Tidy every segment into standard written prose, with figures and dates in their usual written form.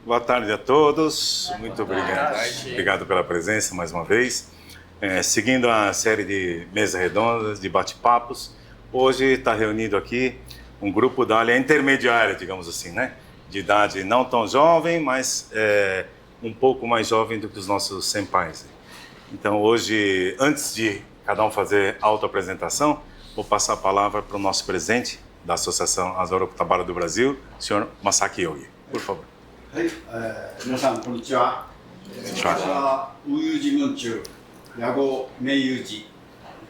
Boa tarde a todos. Muito obrigado. Obrigado pela presença mais uma vez. Seguindo a série de mesas redondas, de bate-papos, hoje está reunido aqui um grupo da área intermediária, digamos assim, né? De idade não tão jovem, mas um pouco mais jovem do que os nossos senpais. Então hoje, antes de cada um fazer autoapresentação, vou passar a palavra para o nosso presidente da Associação Aza Orokutabara do Brasil, senhor Masaki Yogi. Por favor. はい、皆さんこんにちは。私はウユジムンチュ屋号名有寺、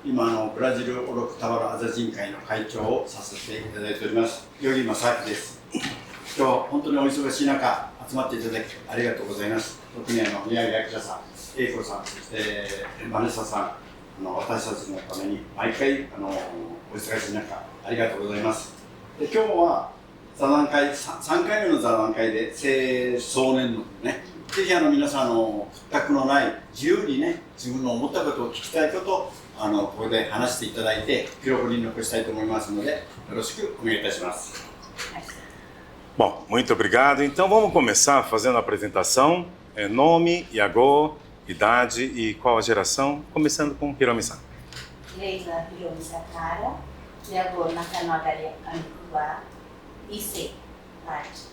今のブラジルオロクタバラアザ人会の会長をさせていただいております。ヨギマサキです。今日は本当にお忙しい中集まっていただきありがとうございます。特に宮城明さん、英子さん、そしてマネサさん、私たちのために毎回お忙しい中ありがとうございます。で今日は座談会3回目の座談会で青少年のね、ぜひ皆さん屈託のない自由にね、自分の思ったことを聞きたいことをここで話していただいて記録に残したいと思いますので、よろしくお願いいたします。Bom, muito obrigado. Então vamos começar fazendo a apresentação, nome, Yagô, idade e qual a geração, começando com Hiromi-san. Leila Hiromi Sakara, Yagô Nakanogari Amikuwa, Issei, parte.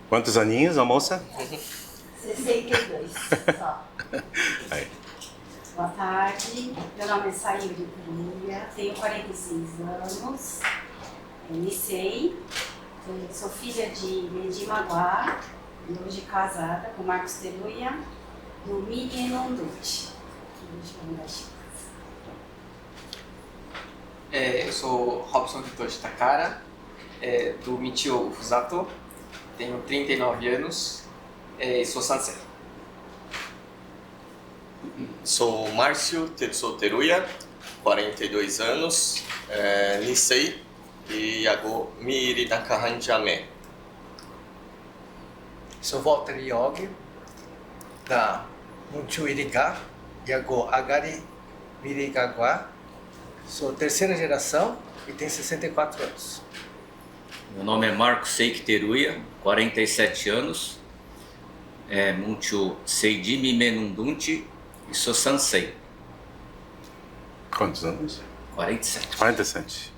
Quantos aninhos, a moça? 62 só. Aí. Boa tarde, meu nome é Sayuri Kuruya, tenho 46 anos, Issei, sou filha de Meiji Maguá e hoje casada com Marcos Teruya, do Mini Nonduchi. Eu sou Robson Hitoshi Takara, do Michio Fusato, tenho 39 anos e sou sansei. Sou Márcio Tetsuo Teruya, 42 anos, Nisei e Yagô Miri Nakahanjame. Sou Walter Yogi, da Munchu Iriga, Yagô Agari Mirigagwa. Sou terceira geração e tenho 64 anos. Meu nome é Marco Seiki Teruya, 47 anos, Munchu Seiji Mime Nundunchi e sou sansei. Quantos anos? 47. 47.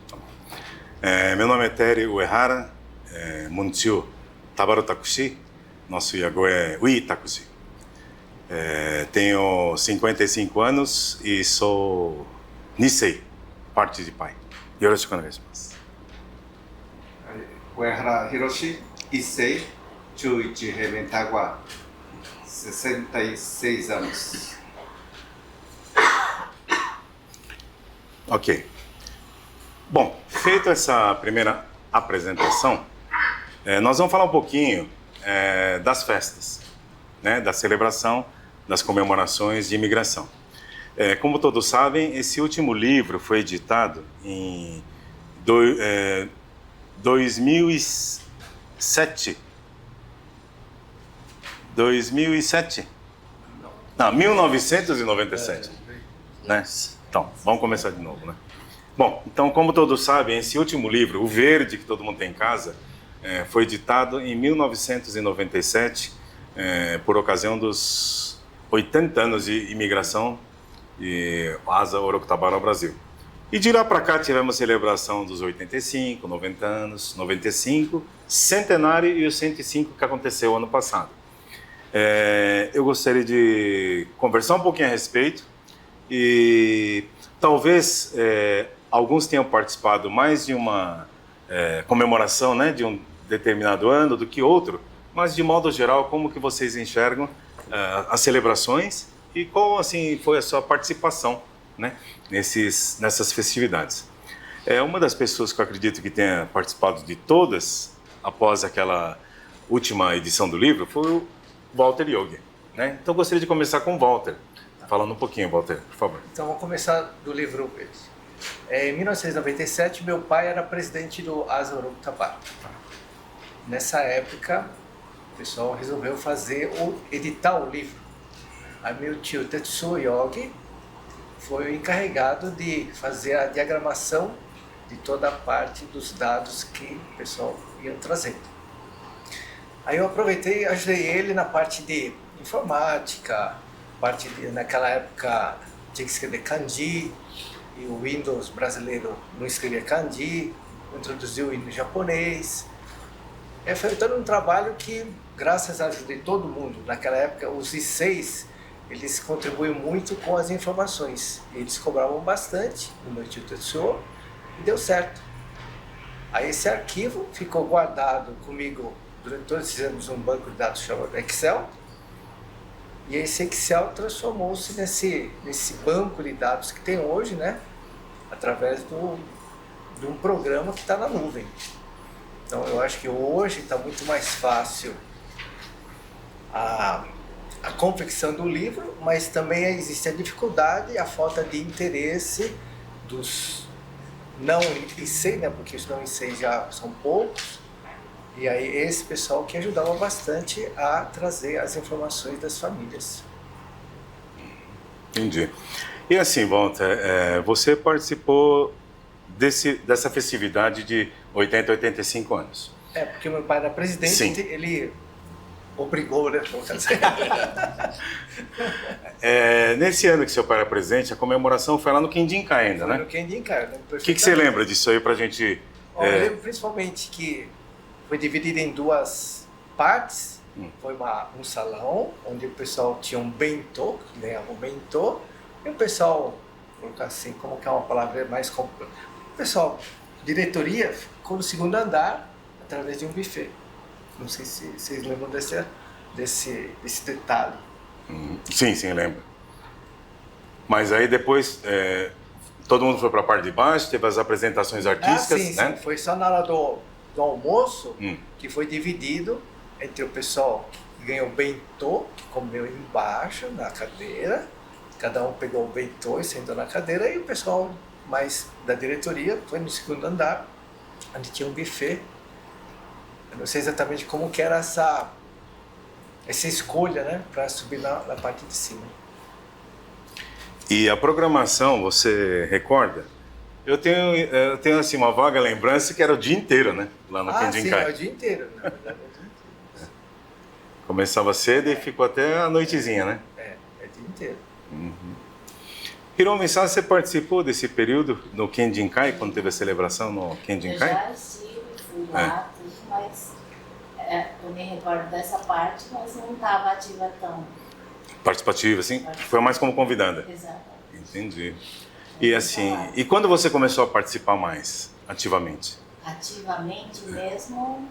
Meu nome é Terry Uehara, Munchu Tabaro Takushi, nosso Yagô é Ui Takushi. Tenho 55 anos e sou Nisei, parte de pai. Yoroshiku onegaishimasu. Uehara Hiroshi, Issei, Chuichi Rebentaguá, 66 anos. Ok. Bom, feita essa primeira apresentação, nós vamos falar um pouquinho das festas, né, da celebração, das comemorações de imigração. Como todos sabem, esse último livro foi editado em 2007. 2007? Não, 1997. Né? Então, vamos começar de novo, né? Bom, então, como todos sabem, esse último livro, o verde que todo mundo tem em casa, foi editado em 1997, por ocasião dos 80 anos de imigração de Aza Orokutabara ao Brasil. E de lá para cá tivemos a celebração dos 85, 90 anos, 95, centenário e os 105 que aconteceu ano passado. Eu gostaria de conversar um pouquinho a respeito e talvez alguns tenham participado mais de uma comemoração, né, de um determinado ano do que outro, mas de modo geral, como que vocês enxergam as celebrações e qual assim foi a sua participação, né, nessas festividades? Uma das pessoas que eu acredito que tenha participado de todas após aquela última edição do livro foi o Walter Yogi, né? Então eu gostaria de começar com o Walter, falando um pouquinho, Walter, por favor. Então vamos começar do livro. Em 1997, meu pai era presidente do Aza Orokutabara. Nessa época, o pessoal resolveu editar o livro. Aí meu tio Tetsuo Yogi foi o encarregado de fazer a diagramação de toda a parte dos dados que o pessoal ia trazendo. Aí eu aproveitei e ajudei ele na parte de informática, naquela época tinha que escrever kanji, e o Windows brasileiro não escrevia kanji, introduziu o Windows japonês. Foi todo um trabalho que, graças a ajuda de todo mundo, naquela época os I6, eles contribuem muito com as informações. Eles cobravam bastante no Meitio Tetsuo e deu certo. Aí esse arquivo ficou guardado comigo durante todos esses anos num banco de dados chamado Excel. E esse Excel transformou-se nesse banco de dados que tem hoje, né? Através de um programa que está na nuvem. Então eu acho que hoje está muito mais fácil a confecção do livro, mas também existe a dificuldade e a falta de interesse dos não IC, né? Porque os não IC já são poucos. E aí esse pessoal que ajudava bastante a trazer as informações das famílias. Entendi. E assim, Walter, você participou dessa festividade de 80, 85 anos. Porque meu pai era presidente, Sim. Ele obrigou, né? Nesse ano que seu pai era presidente, a comemoração foi lá no Kendinkai ainda, né? No Kendinkai. O que você lembra disso aí pra gente... Eu lembro principalmente que foi dividido em duas partes. Foi um salão onde o pessoal tinha um bentô, que ganhava um bentô, e o pessoal, vou colocar assim, como que é uma palavra mais completa, o pessoal, diretoria, ficou no segundo andar através de um buffet. Não sei se vocês lembram desse detalhe. Sim, lembro. Mas aí depois todo mundo foi para a parte de baixo, teve as apresentações artísticas, né? Sim, foi só na hora do almoço que foi dividido entre o pessoal que ganhou bentô, que comeu embaixo na cadeira, cada um pegou o bentô e sentou na cadeira, e o pessoal mais da diretoria foi no segundo andar, onde tinha um buffet. Eu não sei exatamente como que era essa escolha, né, para subir na parte de cima. E a programação, você recorda? Eu tenho assim, uma vaga lembrança que era o dia inteiro, né? Lá no Kendinkai. Sim, é o dia inteiro, na verdade, é o dia inteiro. Começava cedo e ficou até a noitezinha, né? É o dia inteiro. Hiromi, você participou desse período no Kendinkai, quando teve a celebração no Kendinkai? Eu já estive, fui lá, tudo, mas eu me recordo dessa parte, mas não estava ativa tão. Participativa, assim? Foi mais como convidada? Exatamente. Entendi. E assim, e quando você começou a participar mais, ativamente? Ativamente mesmo,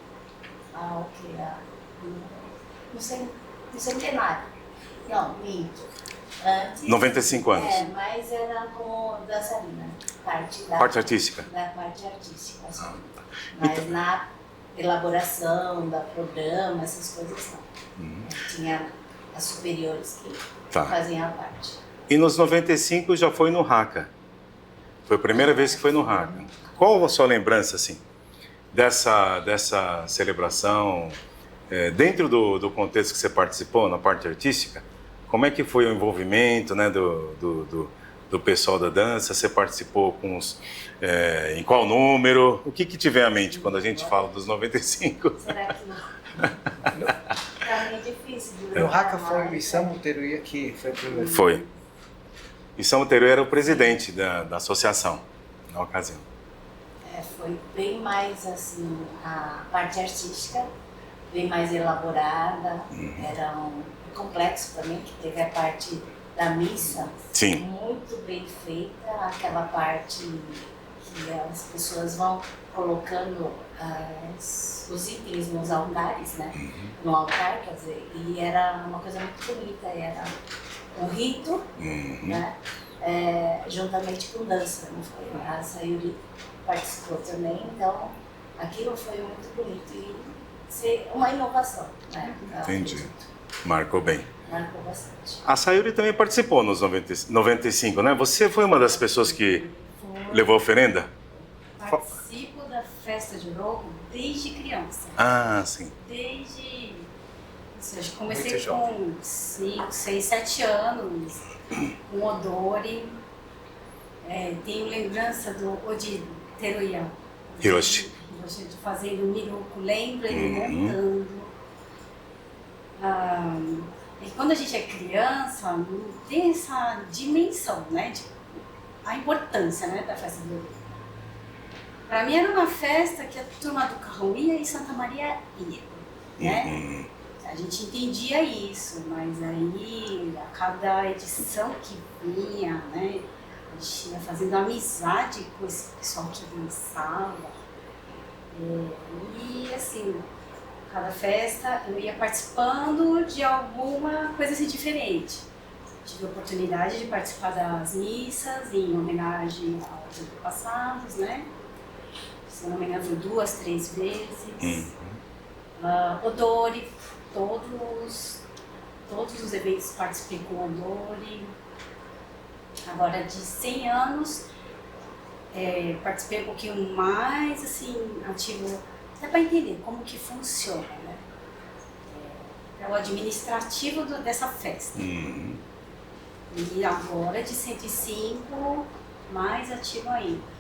no centenário. Não, minto. Antes, 95 anos. mas era como dançarina, parte artística. Da parte artística, assim. Mas na elaboração da programa, essas coisas não. Tinha as superiores que faziam a parte. E nos 95 já foi no Haka. Foi a primeira vez que foi no Haka. Qual a sua lembrança, assim, dessa celebração, dentro do contexto que você participou, na parte artística? Como é que foi o envolvimento, né, do pessoal da dança? Você participou com em qual número? O que te vem à mente quando a gente fala dos 95? Será que tá meio difícil de No Haka foi o Isamu Teruya que foi o primeiro. Foi. Isamu Teruya era o presidente da associação na ocasião. Foi bem mais assim, a parte artística, bem mais elaborada, era um complexo também, que teve a parte da missa, Sim. muito bem feita, aquela parte que as pessoas vão colocando os itens nos altares, né? No altar, quer dizer, e era uma coisa muito bonita, era um rito, né? Juntamente com dança, não foi? A Sayuri participou também, então aquilo foi muito bonito e uma inovação, né? Entendi. Marcou bem. Marcou bastante. A Sayuri também participou nos 95, né? Você foi uma das pessoas que levou oferenda? Participo da festa de Oroco desde criança. Ah, sim. Desde... comecei com 5, 6, 7 anos, com Odori. Tenho lembrança do Oji Teruya. Hiroshi. Fazendo miroku, lembro ele montando. E quando a gente é criança, não tem essa dimensão, né? A importância, né, da festa do Orgulho. Para mim era uma festa que a turma do Carrão ia e Santa Maria ia, né? A gente entendia isso, mas aí a cada edição que vinha, né, a gente ia fazendo amizade com esse pessoal que dançava. E assim, cada festa eu ia participando de alguma coisa assim diferente. Tive a oportunidade de participar das missas em homenagem aos antepassados, né? Se eu não me engano, 2, 3 vezes. Odori, todos os eventos participei com Odori. Agora, de 100 anos, participei um pouquinho mais, assim, ativo, até para entender como que funciona, né? É o administrativo dessa festa. E agora, de 105, mais ativo ainda.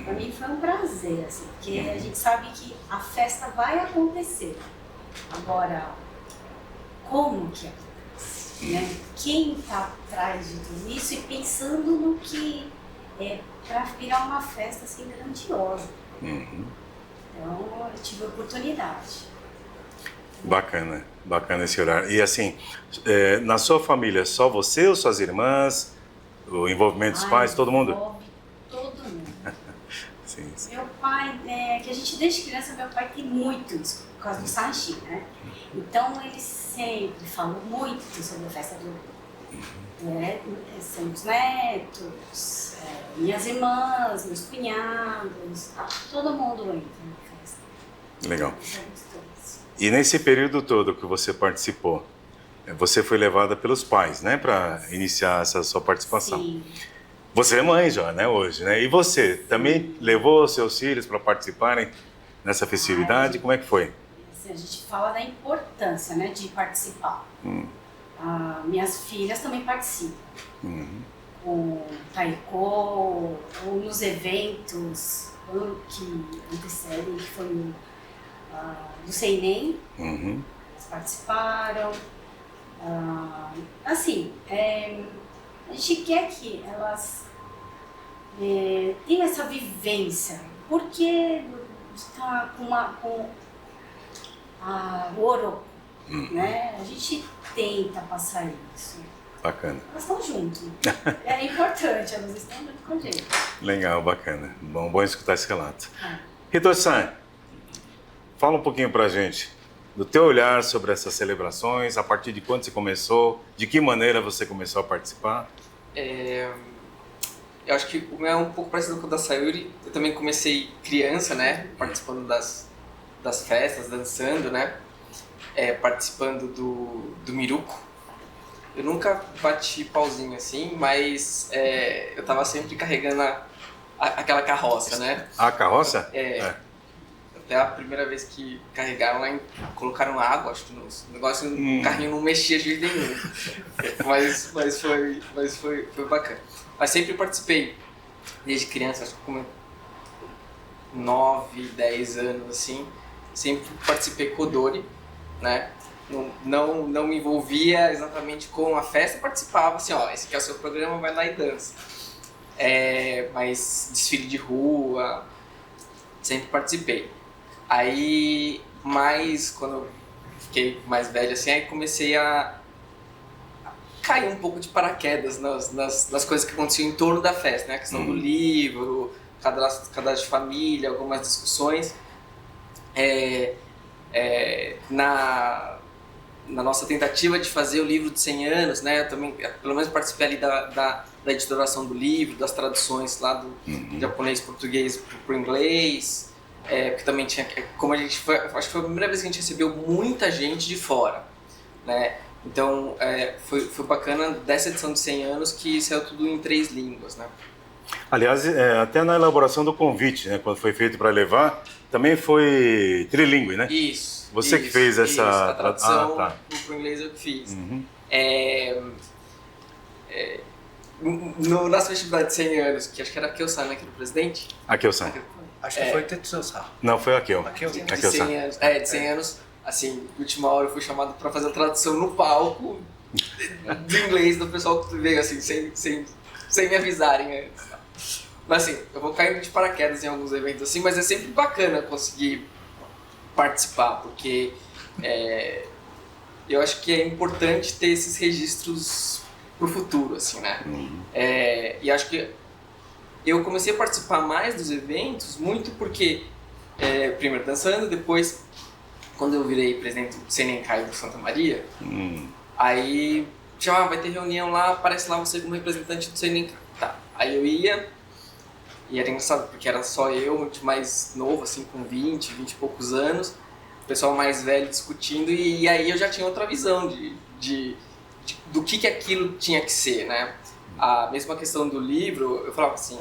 Para mim foi um prazer, assim, porque a gente sabe que a festa vai acontecer. Agora, como que acontece? Né? Quem está atrás de tudo isso e pensando no que é para virar uma festa assim grandiosa. Então, eu tive a oportunidade. Bacana, bacana esse horário. E assim, na sua família, só você ou suas irmãs? O envolvimento dos pais, todo mundo? Envolve todo mundo. Sim, sim. Meu pai, que a gente desde criança, meu pai tem muito isso, por causa do Sanchi, né? Então ele sempre falou muito sobre a festa do Orgulho. São os netos, minhas irmãs, meus cunhados, todo mundo entra na festa. Legal. E nesse período todo que você participou, você foi levada pelos pais, né, para iniciar essa sua participação. Sim. Você é mãe já, né, hoje, né? E você também levou seus filhos para participarem nessa festividade? Como é que foi? Assim, a gente fala da importância, né, de participar. Minhas filhas também participam. Com taiko, ou nos eventos que antecedem, que foi do Seinen, eles participaram. Assim, a gente quer que elas tenham essa vivência, porque está com a Oro, né? A gente tenta passar isso. Bacana. Elas estão juntas. É importante, elas estão junto com a gente. Legal, bacana. Bom escutar esse relato. Hitoshi-san, fala um pouquinho pra gente do teu olhar sobre essas celebrações, a partir de quando você começou, de que maneira você começou a participar? Eu acho que o meu é um pouco parecido com o da Sayuri. Eu também comecei criança, né, participando das festas, dançando, né, participando do Miruko. Eu nunca bati pauzinho assim, mas eu tava sempre carregando aquela carroça, né? A carroça? Até a primeira vez que carregaram lá, colocaram água, acho que o negócio, o carrinho não mexia de jeito nenhum. mas foi bacana. Mas sempre participei, desde criança, acho que com 9, 10 anos, assim, sempre participei com Odori, né? Não me envolvia exatamente com a festa, participava assim, ó, esse aqui é o seu programa, vai lá e dança. Mas desfile de rua, sempre participei. Aí, quando eu fiquei mais velho assim, aí comecei a cair um pouco de paraquedas nas coisas que aconteciam em torno da festa, né? A questão do livro, cadastro de família, algumas discussões. Na nossa tentativa de fazer o livro de 100 anos, né? Eu também, pelo menos, participei ali da editoração do livro, das traduções lá do japonês, português para o inglês. Porque também tinha, como a gente foi, acho que foi a primeira vez que a gente recebeu muita gente de fora, né? Então foi bacana dessa edição de 100 anos que saiu tudo em 3 línguas, né? Aliás, até na elaboração do convite, né, quando foi feito para levar, também foi trilingue, né? Isso. Você que fez essa a tradução para o inglês eu que fiz. Nas festividades de 100 anos, que acho que era a Kyo-san, né, que era o presidente. A Kyo-san. Acho que foi Tetsuo-san. Não, foi a Kyo. A Kyo. De 100 anos, assim, de última hora eu fui chamado para fazer a tradução no palco do inglês do pessoal que veio assim, sem me avisarem antes. Mas assim, eu vou caindo de paraquedas em alguns eventos assim, mas é sempre bacana conseguir participar, porque eu acho que é importante ter esses registros pro futuro, assim, né? E acho que eu comecei a participar mais dos eventos muito porque, primeiro dançando, depois, quando eu virei presidente do Senenkai do Santa Maria, aí, vai ter reunião lá, aparece lá você como representante do Senenkai. Tá, aí eu ia, e era engraçado, porque era só eu, muito mais novo, assim, com 20 e poucos anos, o pessoal mais velho discutindo, e aí eu já tinha outra visão do que aquilo tinha que ser, né? A mesma questão do livro, eu falava assim,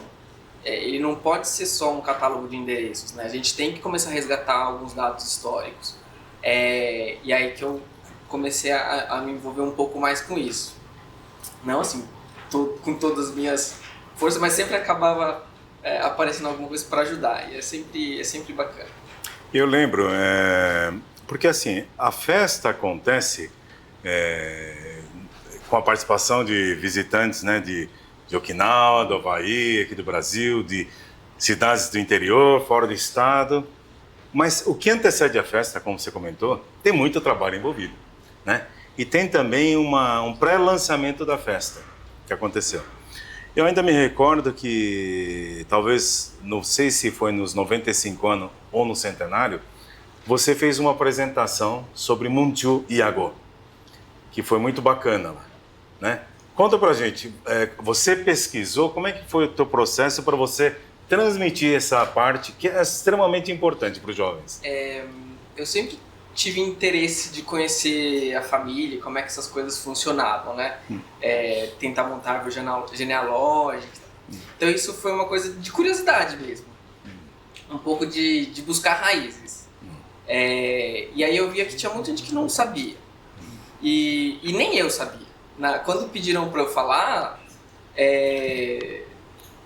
ele não pode ser só um catálogo de endereços, né? A gente tem que começar a resgatar alguns dados históricos. E aí que eu comecei a me envolver um pouco mais com isso. Não assim, com todas as minhas forças, mas sempre acabava aparecendo alguma coisa para ajudar, e é sempre bacana. Eu lembro, porque assim, a festa acontece com a participação de visitantes, né, de Okinawa, do Havaí, aqui do Brasil, de cidades do interior, fora do estado. Mas o que antecede a festa, como você comentou, tem muito trabalho envolvido, né? E tem também um pré-lançamento da festa que aconteceu. Eu ainda me recordo que, talvez, não sei se foi nos 95 anos ou no centenário, você fez uma apresentação sobre Munchu Iago, que foi muito bacana lá, né? Conta pra gente, você pesquisou, como é que foi o teu processo para você transmitir essa parte que é extremamente importante para os jovens? Eu sempre tive interesse de conhecer a família, como é que essas coisas funcionavam, né? Tentar montar árvore genealógica. Então isso foi uma coisa de curiosidade mesmo. Um pouco de buscar raízes. E aí eu via que tinha muita gente que não sabia. E nem eu sabia. Quando pediram para eu falar,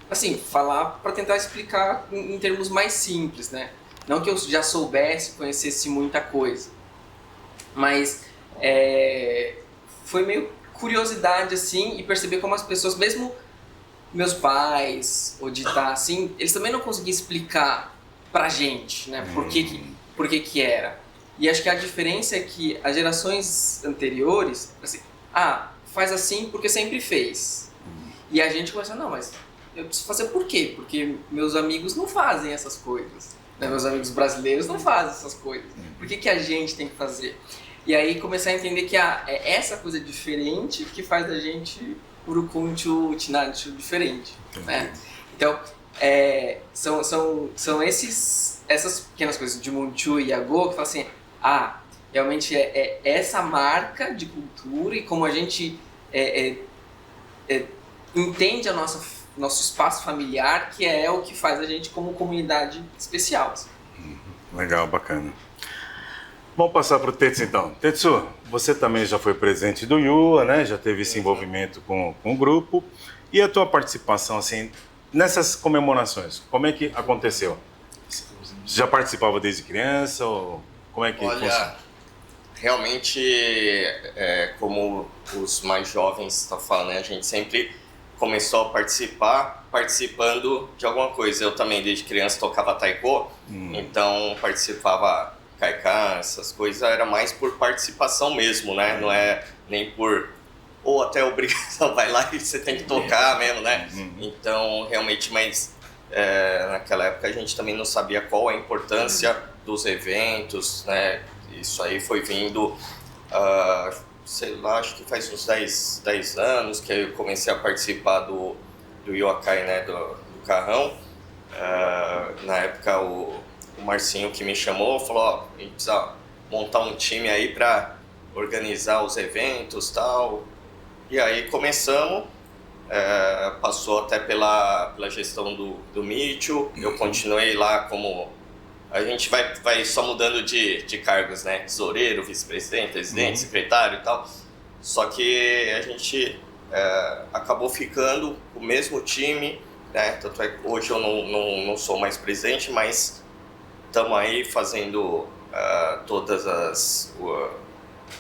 assim, falar para tentar explicar em termos mais simples, né? Não que eu já soubesse, conhecesse muita coisa, mas foi meio curiosidade, assim, e perceber como as pessoas, mesmo meus pais, ou de estar assim, eles também não conseguiam explicar pra gente, né, por que era. E acho que a diferença é que as gerações anteriores, assim, faz assim porque sempre fez. E a gente começa, não, mas eu preciso fazer por quê? Porque meus amigos não fazem essas coisas. Né? Meus amigos brasileiros não fazem essas coisas. Por que a gente tem que fazer? E aí começar a entender que é essa coisa diferente que faz da gente urucunchu, tinachu diferente. Né? Então, são essas pequenas coisas de Munchu e Iago que falam assim, realmente é essa marca de cultura e como a gente entende nosso espaço familiar, que é o que faz a gente como comunidade especial. Assim. Legal, bacana. Vamos passar para o Tetsu então. Tetsu, você também já foi presidente do Yua, né? Já teve esse envolvimento com o grupo. E a tua participação, assim, nessas comemorações, como é que aconteceu? Você já participava desde criança ou como é que funciona? Realmente, como os mais jovens estão falando, né? A gente sempre começou a participando de alguma coisa. Eu também, desde criança, tocava taiko, então participava kaikan, essas coisas, era mais por participação mesmo, né? Não é nem por... ou até obrigação, vai lá e você tem que tocar mesmo, né? Então, realmente, mas naquela época a gente também não sabia qual a importância dos eventos, né? Isso aí foi vindo... sei lá, acho que faz uns 10 anos que eu comecei a participar do Yokai, né, do Carrão. Na época o Marcinho que me chamou falou, a gente precisa montar um time aí para organizar os eventos e tal. E aí começamos, passou até pela gestão do Micho, eu continuei lá como... A gente vai só mudando de cargos, né? Tesoureiro, vice-presidente, presidente, secretário e tal. Só que a gente acabou ficando o mesmo time, né? Tanto é que hoje eu não sou mais presidente, mas estamos aí fazendo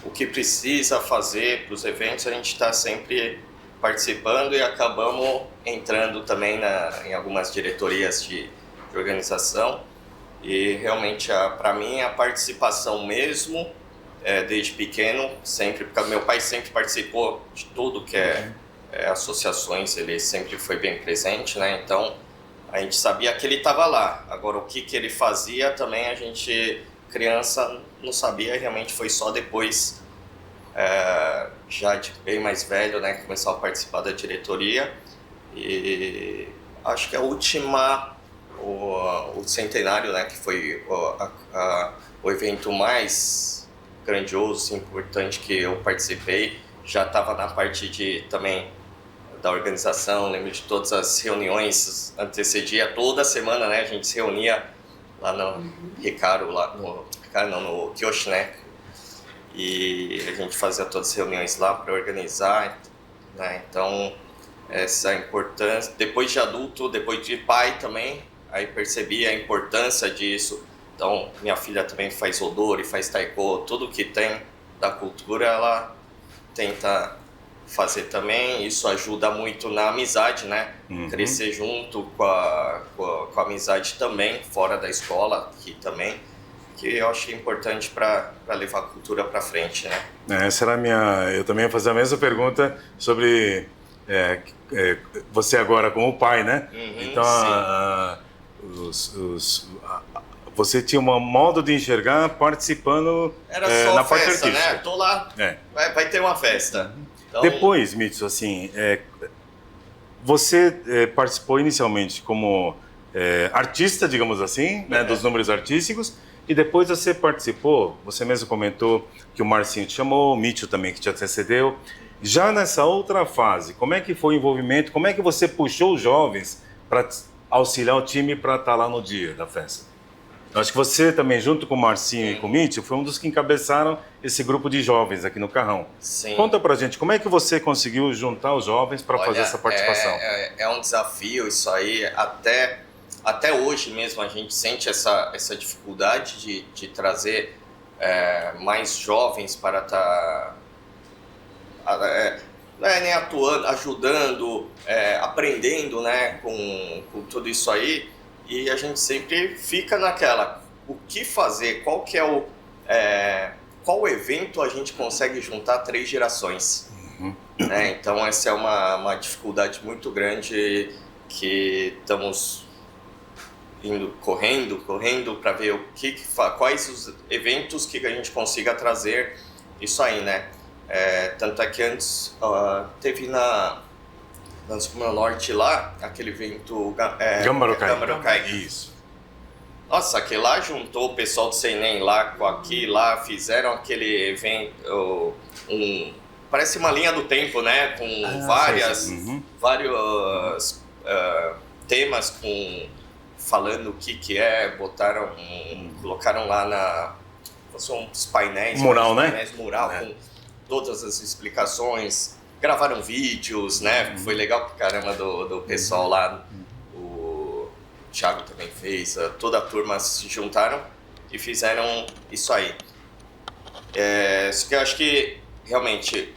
o que precisa fazer para os eventos, a gente está sempre participando e acabamos entrando também em algumas diretorias de organização. E realmente, para mim, a participação mesmo, desde pequeno, sempre, porque meu pai sempre participou de tudo que é associações, ele sempre foi bem presente, né? Então, a gente sabia que ele estava lá. Agora, o que ele fazia também, a gente, criança, não sabia, realmente foi só depois, já de bem mais velho, né, começar a participar da diretoria. E acho que a última, o centenário, né, que foi o evento mais grandioso, importante que eu participei, já estava na parte também da organização. Lembro de todas as reuniões, antecedia toda semana, né, a gente se reunia lá no Ricardo, no Kyoshi, né, e a gente fazia todas as reuniões lá para organizar, né, então essa importância, depois de adulto, depois de pai também, aí percebi a importância disso. Então minha filha também faz odori, faz taiko, tudo que tem da cultura ela tenta fazer também. Isso ajuda muito na amizade, né? Crescer junto com a amizade também, fora da escola, aqui também, que eu achei importante para levar a cultura para frente, né? Essa era eu também ia fazer a mesma pergunta sobre você agora como pai, né? Então, você tinha um modo de enxergar participando era só na festa, parte artística. né? Tô lá, vai ter uma festa. Então... Depois, Mitsu, assim, você participou inicialmente como artista, digamos assim, né, dos números artísticos, e depois você participou, você mesmo comentou que o Marcinho te chamou, o Mitsu também que te antecedeu. Já nessa outra fase, como é que foi o envolvimento, como é que você puxou os jovens para auxiliar o time para estar lá no dia da festa? Eu acho que você também, junto com o Marcinho e com o Mitsu, foi um dos que encabeçaram esse grupo de jovens aqui no Carrão. Sim. Conta pra gente, como é que você conseguiu juntar os jovens para fazer essa participação? É um desafio isso aí, até hoje mesmo a gente sente essa dificuldade de trazer mais jovens para estar nem atuando, ajudando, aprendendo, né, com tudo isso aí. E a gente sempre fica naquela, o que fazer, qual evento a gente consegue juntar 3 gerações. Então essa é uma dificuldade muito grande, que estamos indo correndo para ver quais os eventos que a gente consiga trazer isso aí, né? Tanto é que antes teve na Zona Norte lá, aquele evento Gambarukai. Isso. Nossa, aquele lá juntou o pessoal do Seinen lá com aqui, lá fizeram aquele evento, parece uma linha do tempo, né? Com vários temas, falando o que é, colocaram lá são uns painéis, mural, com todas as explicações. Gravaram vídeos, né? Foi legal pra caramba do pessoal lá. O Thiago também fez, toda a turma se juntaram e fizeram isso aí. Isso que eu acho que realmente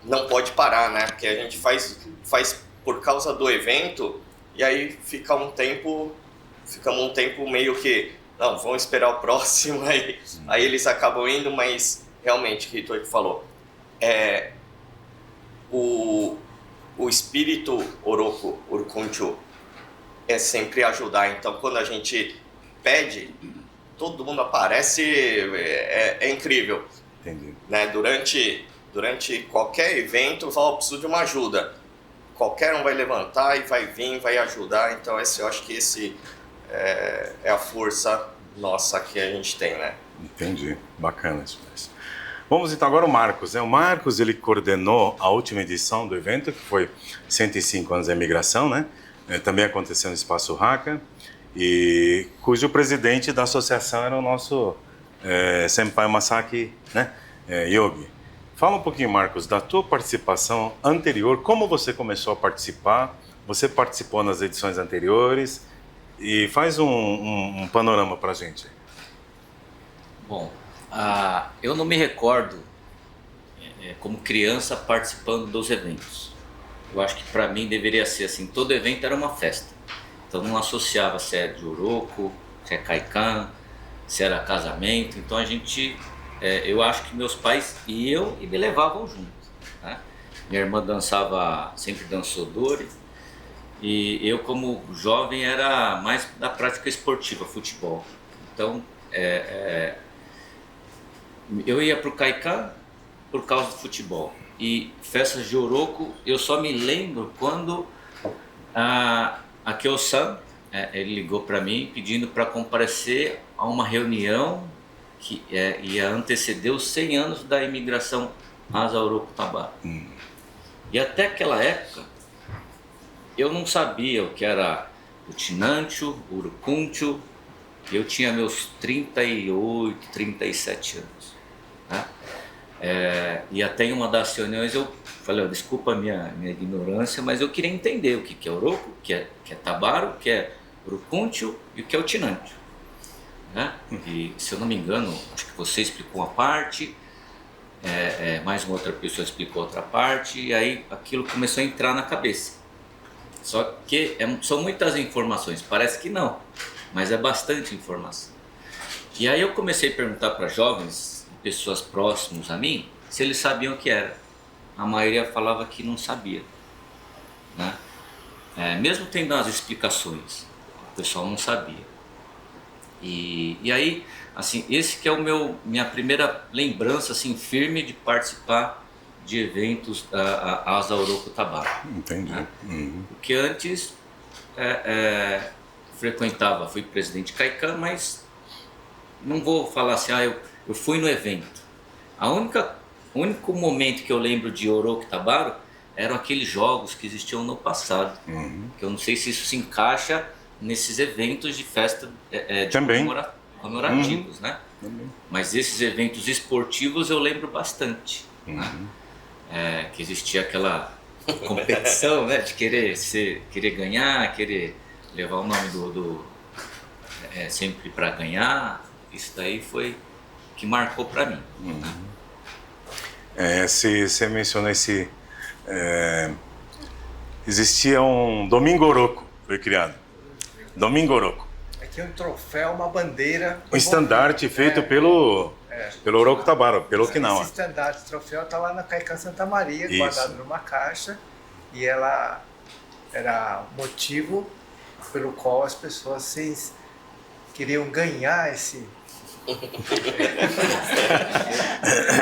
não pode parar, né? Porque a gente faz por causa do evento e aí ficamos um tempo meio que, não, vamos esperar o próximo, aí eles acabam indo, mas realmente, o que o Itoichi falou, o espírito Urukunchu é sempre ajudar. Então, quando a gente pede, todo mundo aparece, é incrível. Entendi. Né? Durante qualquer evento, fala, preciso de uma ajuda. Qualquer um vai levantar e vai vir, vai ajudar. Então, eu acho que esse é a força nossa que a gente tem, né? Entendi. Bacana isso mesmo. Vamos então agora o Marcos, né? O Marcos, ele coordenou a última edição do evento, que foi 105 anos da imigração, né? Também aconteceu no Espaço Haka, e cujo presidente da associação era o nosso Senpai Masaki, né? Yogi. Fala um pouquinho, Marcos, da tua participação anterior, como você começou a participar, você participou nas edições anteriores, e faz um panorama pra gente. Bom, eu não me recordo como criança participando dos eventos. Eu acho que para mim deveria ser assim, todo evento era uma festa. Então não associava se é de Oroco, se é Kaikan, se era casamento. Então a gente, eu acho que meus pais iam e me levavam junto, né? Minha irmã dançava, sempre dançou Dori. E eu como jovem era mais da prática esportiva, futebol. Então eu ia para o Kaikan por causa do futebol. E festas de Oroco, eu só me lembro quando a Kyo-san, ele ligou para mim pedindo para comparecer a uma reunião que ia anteceder os 100 anos da imigração Asa Oroco Tabaro. E até aquela época, eu não sabia o que era o Tinancho, o Urucuncho. Eu tinha meus 38, 37 anos, né? E até em uma das reuniões eu falei, desculpa a minha ignorância, mas eu queria entender o que é Oroco, o que é Tabaro, o que é Urucuncho e o que é o Tinancho, né? E se eu não me engano, acho que você explicou uma parte, mais uma outra pessoa explicou outra parte, e aí aquilo começou a entrar na cabeça. Só que são muitas informações, parece que não, mas é bastante informação. E aí eu comecei a perguntar para jovens, pessoas próximas a mim, se eles sabiam o que era. A maioria falava que não sabia, né? Mesmo tendo as explicações, o pessoal não sabia. E aí, assim, esse que é minha primeira lembrança assim, firme de participar de eventos da Asa Oroco Tabaro. Entendi. Né? Uhum. Porque antes fui presidente Kaikan, mas não vou falar assim, eu fui no evento. O único momento que eu lembro de Oroco Tabaro eram aqueles jogos que existiam no passado. Que eu não sei se isso se encaixa nesses eventos de festa comemorativos, né? Mas esses eventos esportivos eu lembro bastante. Né? Que existia aquela competição, né? De querer ganhar, querer levar o nome sempre para ganhar. Isso daí foi que marcou para mim. Você menciona existia um Domingo Oroco, foi criado. Domingo Oroco. Aqui é um troféu, uma bandeira. Um estandarte feito pelo Oroco Tabaro, pelo Okinawa. Esse estandarte, troféu, está lá na Kaikan Santa Maria, Isso. guardado numa caixa. E ela era motivo pelo qual as pessoas queriam ganhar esse...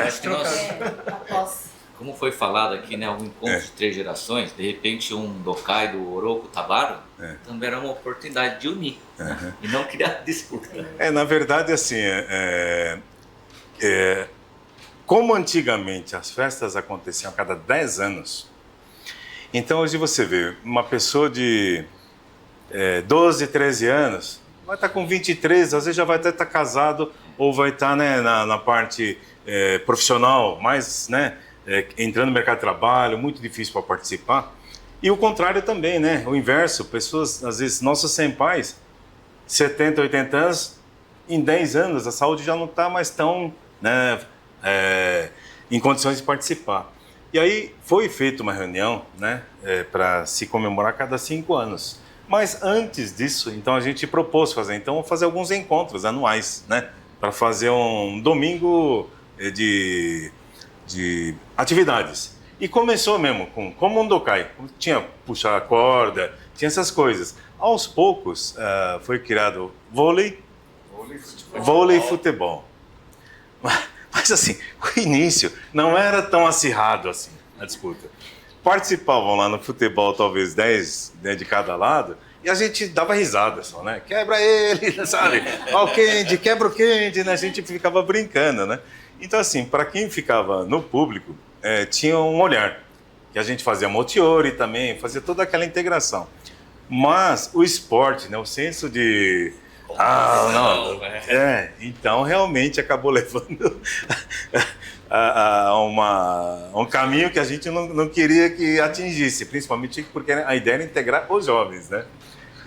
Acho que como foi falado aqui, né, um encontro de 3 gerações, de repente um Dokai do Oroco Tabaro também era uma oportunidade de unir, né? E não criar disputa. Na verdade, assim, como antigamente as festas aconteciam a cada 10 anos, então hoje você vê uma pessoa de 12, 13 anos, vai estar com 23, às vezes já vai até estar casado ou vai estar, né, na parte profissional, mais, né, entrando no mercado de trabalho, muito difícil para participar. E o contrário também, né, o inverso, pessoas, às vezes, nossos senpais, 70, 80 anos, em 10 anos a saúde já não está mais tão, né, em condições de participar. E aí foi feita uma reunião, né, para se comemorar cada 5 anos. Mas antes disso, então a gente propôs fazer alguns encontros anuais, né, para fazer um domingo de atividades. E começou mesmo como um Dokai, tinha puxar a corda, tinha essas coisas. Aos poucos foi criado vôlei e futebol. Mas assim, o início não era tão acirrado assim a disputa. Participavam lá no futebol talvez 10 de cada lado e a gente dava risada só, né? Quebra ele, sabe? Ó, o Kendi, quebra o Kendi, né? A gente ficava brincando, né? Então assim, para quem ficava no público, tinha um olhar. Que a gente fazia motiori também, fazia toda aquela integração. Mas o esporte, né? O senso de... então realmente acabou levando a um caminho que a gente não queria que atingisse, principalmente porque a ideia era integrar os jovens, né?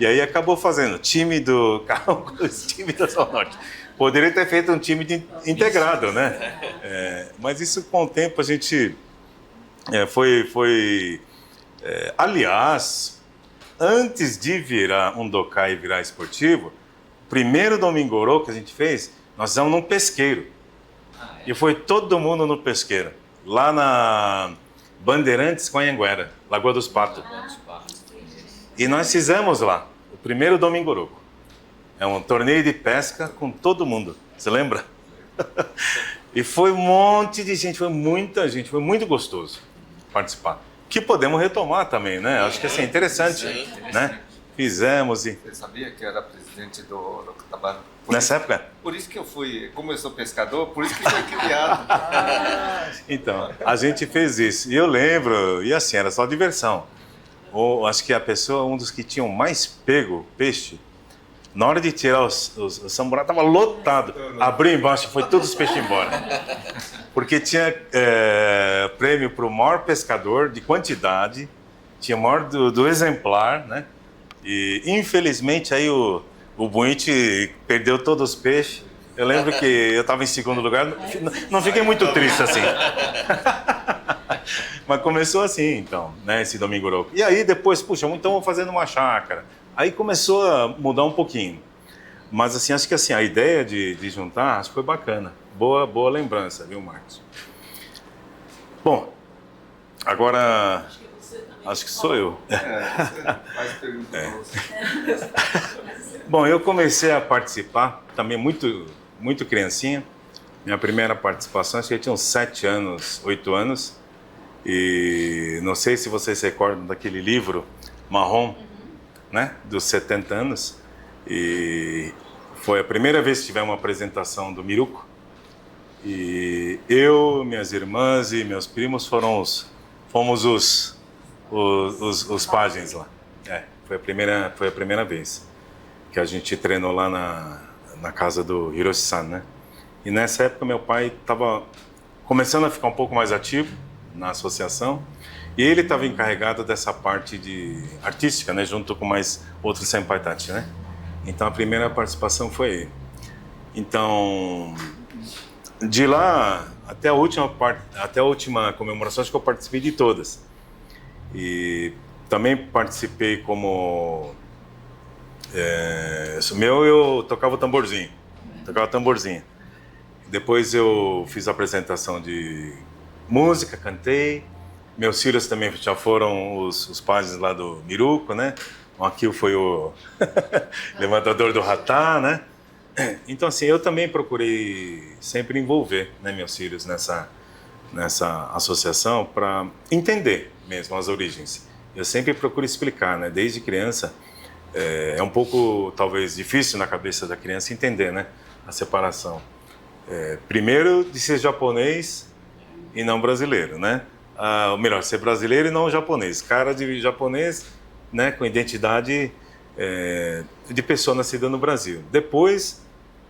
E aí acabou fazendo time do Cálculos, time da Zona Norte. Poderia ter feito um time integrado, né? Mas isso com o tempo a gente aliás, antes de virar um Dokai e virar esportivo, o primeiro Domingorô que a gente fez, nós fizemos num pesqueiro. E foi todo mundo no pesqueiro, lá na Bandeirantes com Anhanguera, Lagoa dos Patos. E nós fizemos lá, o primeiro Domingorô. É um torneio de pesca com todo mundo, você lembra? E foi um monte de gente, foi muita gente, foi muito gostoso participar. Que podemos retomar também, né? Acho que assim, é interessante, né? Fizemos e... Você sabia que eu era presidente do Orocotabara? Nessa época? Por isso que eu fui, como eu sou pescador, por isso que foi criado. Então, a gente fez isso. E eu lembro, e assim, era só diversão. Acho que a pessoa, um dos que tinham mais pego peixe, na hora de tirar os samurai, estava lotado. Abriu embaixo, foi todos os peixes embora. Porque tinha prêmio para o maior pescador de quantidade, tinha o maior do exemplar, né? E infelizmente aí o Buinte perdeu todos os peixes. Eu lembro que eu estava em segundo lugar, não fiquei muito triste assim. Mas começou assim, então, né, esse Domingorô. E aí depois, puxa, então vamos fazendo uma chácara. Aí começou a mudar um pouquinho. Mas assim, acho que assim, a ideia de juntar, acho que foi bacana. Boa lembrança, viu, Marcos? Bom, agora acho que sou eu. Faz pergunta pra você. Bom, eu comecei a participar também muito criancinha. Minha primeira participação, acho que eu tinha uns 7 anos, 8 anos. E não sei se vocês se recordam daquele livro marrom, né, dos 70 anos. E foi a primeira vez que tivemos uma apresentação do Miruco. E eu, minhas irmãs e meus primos fomos os pajens lá. Foi a primeira vez que a gente treinou lá na casa do Hiroshi-san, né? E nessa época meu pai estava começando a ficar um pouco mais ativo na associação e ele estava encarregado dessa parte de artística, né? Junto com mais outros senpai tachi, né? Então a primeira participação foi ele. Então de lá até a última comemoração, acho que eu participei de todas. E também participei como eu tocava tamborzinho. Depois eu fiz a apresentação de música, cantei. Meus filhos também já foram os pajens lá do Miruco, né? O Akio foi o levantador do hatá, né? Então assim, eu também procurei sempre envolver, né, meus filhos nessa associação para entender mesmo as origens. Eu sempre procuro explicar, né? Desde criança é um pouco talvez difícil na cabeça da criança entender, né, a separação. Primeiro de ser japonês e não brasileiro, né? Ou melhor, ser brasileiro e não japonês. Cara de japonês, né, com identidade de pessoa nascida no Brasil. Depois,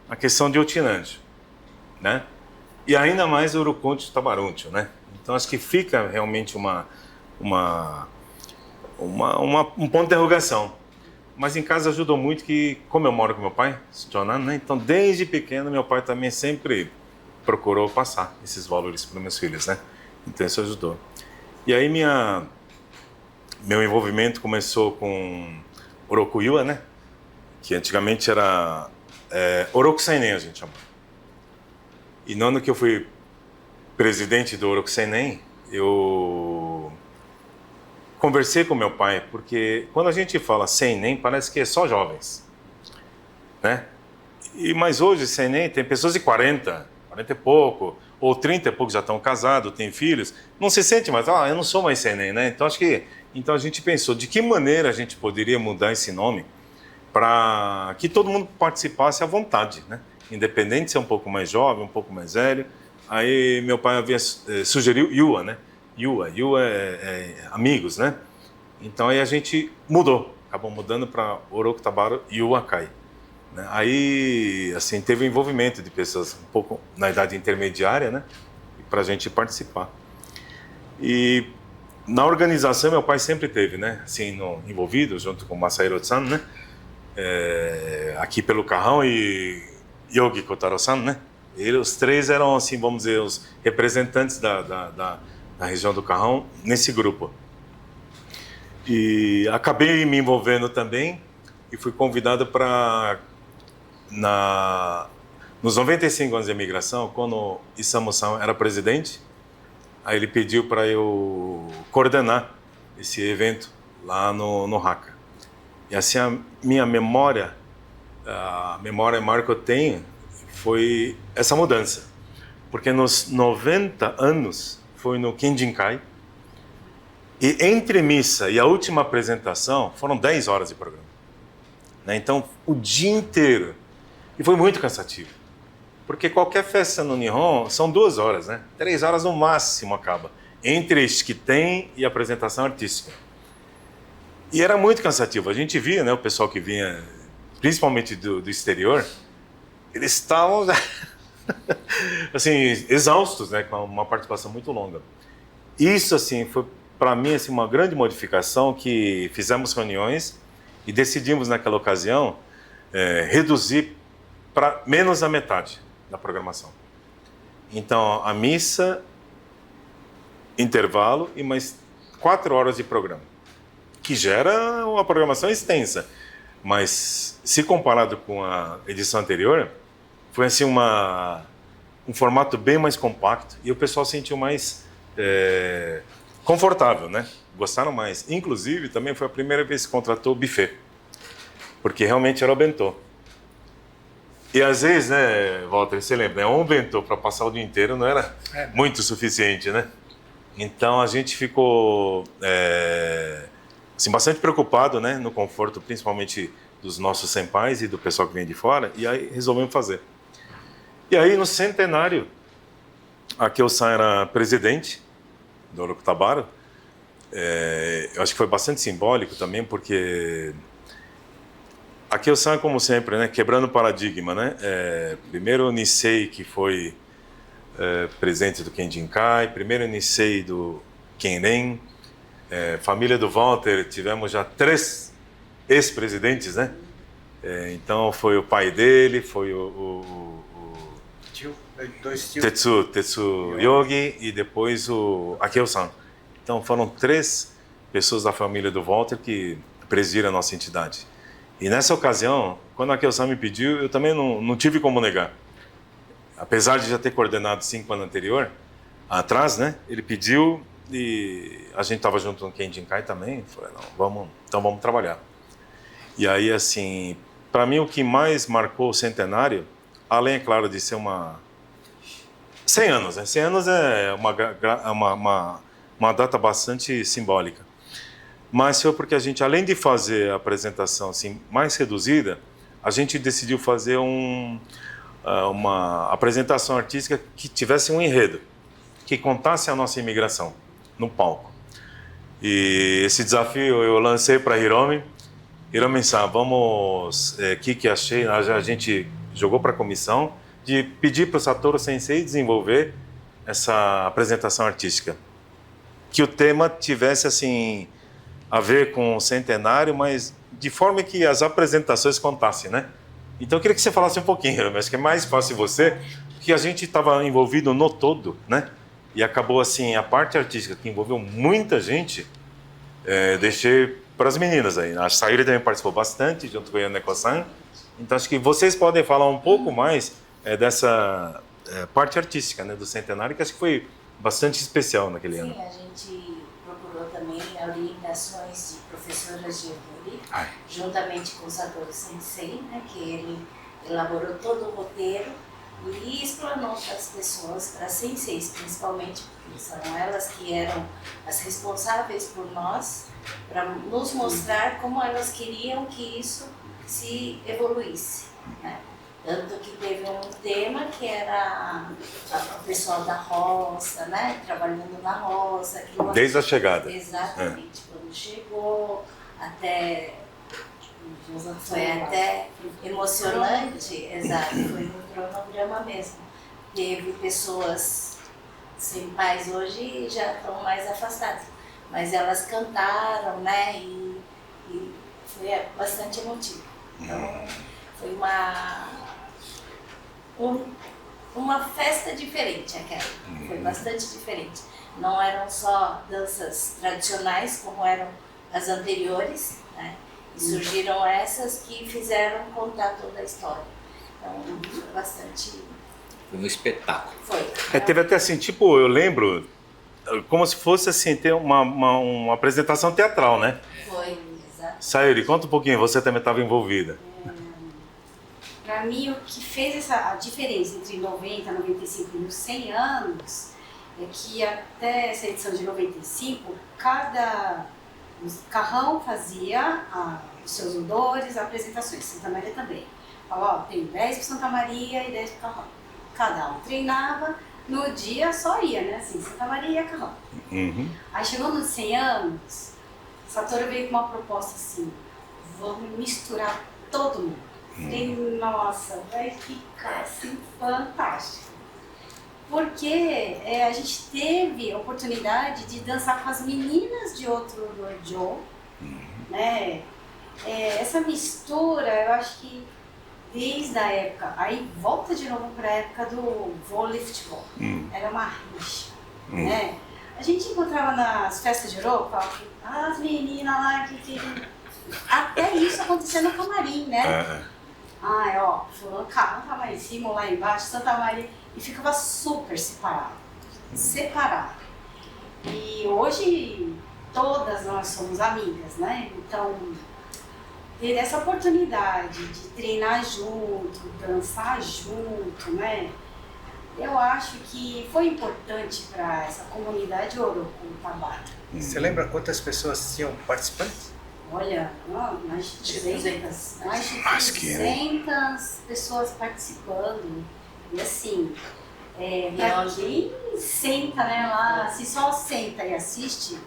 a questão de Otinanjo, né? E ainda mais o Urucunte Tabaruntio, né? Então acho que fica realmente um ponto de interrogação. Mas em casa ajudou muito que, como eu moro com meu pai, né? Então desde pequeno meu pai também sempre procurou passar esses valores para meus filhos, né? Então isso ajudou. E aí meu envolvimento começou com Oroku-Yua, né? Que antigamente era Oroku-Seinen, a gente chamava. E no ano que eu fui presidente do Oroku-Seinen, eu conversei com meu pai, porque quando a gente fala Seinen, parece que é só jovens, né? Mas hoje Seinen tem pessoas de 40 e pouco, ou 30 e pouco já estão casados, têm filhos, não se sente mais, eu não sou mais Seinen, né? Então a gente pensou, de que maneira a gente poderia mudar esse nome para que todo mundo participasse à vontade, né? Independente de ser um pouco mais jovem, um pouco mais velho. Aí meu pai sugeriu Yua, né? Yua é amigos, né? Então aí a gente acabou mudando para Orokutabara Yua Kai. Né? Aí, assim, teve o envolvimento de pessoas um pouco na idade intermediária, né? Para a gente participar. E na organização meu pai sempre teve, né? Assim, envolvido junto com o Masahiro-san, né? Aqui pelo Carrão e Yogi Kotaro-san, né? Os três eram, assim, vamos dizer, os representantes da região do Carrão nesse grupo. E acabei me envolvendo também e fui convidado para, nos 95 anos de imigração, quando Isamu-san era presidente, aí ele pediu para eu coordenar esse evento lá no Haka. E assim, a memória maior que eu tenho foi essa mudança. Porque nos 90 anos foi no Kenjinkai, e entre missa e a última apresentação foram 10 horas de programa. Né? Então, o dia inteiro. E foi muito cansativo. Porque qualquer festa no Nihon são 2 horas, né? 3 horas no máximo acaba. Entre Shikitem e apresentação artística. E era muito cansativo. A gente via, né, o pessoal que vinha, principalmente do exterior, eles estavam assim, exaustos, né, com uma participação muito longa. Isso, assim, foi para mim assim, uma grande modificação, que fizemos reuniões e decidimos naquela ocasião reduzir para menos da metade da programação. Então, a missa, intervalo e mais 4 horas de programa, que gera uma programação extensa. Mas, se comparado com a edição anterior, foi assim um formato bem mais compacto e o pessoal se sentiu mais confortável, né? Gostaram mais. Inclusive, também foi a primeira vez que contratou o buffet, porque realmente era o bentô. E às vezes, né, Walter, você lembra, né, um bentô para passar o dia inteiro não era muito suficiente, né? Então a gente ficou assim, bastante preocupado, né, no conforto, principalmente dos nossos senpais e do pessoal que vem de fora, e aí resolvemos fazer. E aí, no centenário, a Kyo-san era presidente do Orokutabaro. Eu acho que foi bastante simbólico também, porque a Kyo-san, como sempre, né, quebrando o paradigma, né? Primeiro o Nisei, que foi presidente do Kenjinkai, primeiro o Nisei do Kenren, família do Walter, tivemos já 3 ex-presidentes, né? Então foi o pai dele, foi Tetsu Yogi e depois o Akio-san. Então foram 3 pessoas da família do Walter que presidiram a nossa entidade. E nessa ocasião, quando a Akio-san me pediu, eu também não tive como negar. Apesar de já ter coordenado 5 anos atrás, né? Ele pediu e a gente estava junto no Kenjinkai também. Falei, não, vamos trabalhar. E aí, assim, para mim o que mais marcou o centenário, além, é claro, de ser 100 anos, né? 100 anos é uma data bastante simbólica. Mas foi porque a gente, além de fazer a apresentação assim, mais reduzida, a gente decidiu fazer uma apresentação artística que tivesse um enredo, que contasse a nossa imigração no palco. E esse desafio eu lancei para Hiromi. Hiromi-san, vamos, que achei, a gente jogou para a comissão de pedir para o Satoru Sensei desenvolver essa apresentação artística. Que o tema tivesse, assim, a ver com o centenário, mas de forma que as apresentações contassem, né? Então eu queria que você falasse um pouquinho, Hiromi, acho que é mais fácil você, porque a gente estava envolvido no todo, né? E acabou, assim, a parte artística que envolveu muita gente, deixei para as meninas aí. A Sayuri também participou bastante, junto com a Yaneko-san. Então acho que vocês podem falar um pouco mais dessa parte artística, né, do centenário, que acho que foi bastante especial naquele ano. Sim, a gente procurou também orientações de professoras de Yuri, juntamente com o Satoru Sensei, né, que ele elaborou todo o roteiro e explanou para as pessoas, para as senseis principalmente, porque são elas que eram as responsáveis por nós, para nos mostrar como elas queriam que isso se evoluísse, né? Tanto que teve um tema que era o pessoal da roça, né? Trabalhando na roça. Desde a chegada. Exatamente. Quando chegou, até... Foi até emocionante, exato, foi um cronograma mesmo. Teve pessoas sem pais hoje e já estão mais afastadas, mas elas cantaram, né, e foi bastante emotivo. Então, foi uma festa diferente aquela. Foi bastante diferente. Não eram só danças tradicionais como eram as anteriores, né? E surgiram essas que fizeram contar toda a história. Então, bastante... Foi um espetáculo. Foi. Teve até assim, tipo, eu lembro, como se fosse assim, ter uma apresentação teatral, né? Foi, exato. Sayuri, conta um pouquinho, você também estava envolvida. Para mim, o que fez a diferença entre 90, 95 e os 100 anos é que até essa edição de 95, cada carrão fazia os seus odores, apresentações. Santa Maria também. Falou, ó, tem 10 para Santa Maria e 10 para Carrão. Cada um treinava, no dia só ia, né? Assim, Santa Maria e Carrão. Aí chegou nos 100 anos, Satoru veio com uma proposta assim, vamos misturar todo mundo. Falei, nossa, vai ficar assim fantástico. Porque a gente teve a oportunidade de dançar com as meninas de outro dojo, né? Essa mistura, eu acho que desde a época, aí volta de novo para a época do vôlei e futebol. Era uma rixa, né? A gente encontrava nas festas de Europa, as meninas lá que... Até isso acontecia no camarim, né? Fulano tá lá em cima ou lá embaixo, Santa Maria, e ficava super separado. E hoje todas nós somos amigas, né? Então, ter essa oportunidade de treinar junto, dançar junto, né? Eu acho que foi importante para essa comunidade Oroku Tabata. Você lembra quantas pessoas tinham participantes? Olha, mais de 200. Mais de 200 pessoas participando. E assim, pra quem senta, né, lá, se só senta e assiste,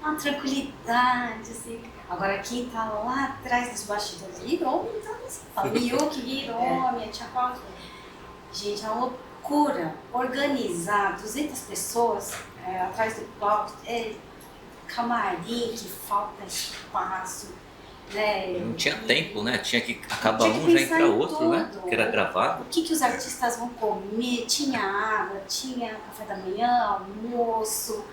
uma tranquilidade, assim. Agora quem tá lá atrás dos bastidores, Hiromi, então assim, fala, Miyuki, Hiromi, a Tia Paula. Gente, é uma loucura organizar 200 pessoas atrás do palco, camarim que falta espaço, né? Não tinha tempo, né? Tinha que acabar um, já entrar outro, né? Que era gravado. O que os artistas vão comer? Tinha água, tinha café da manhã, almoço.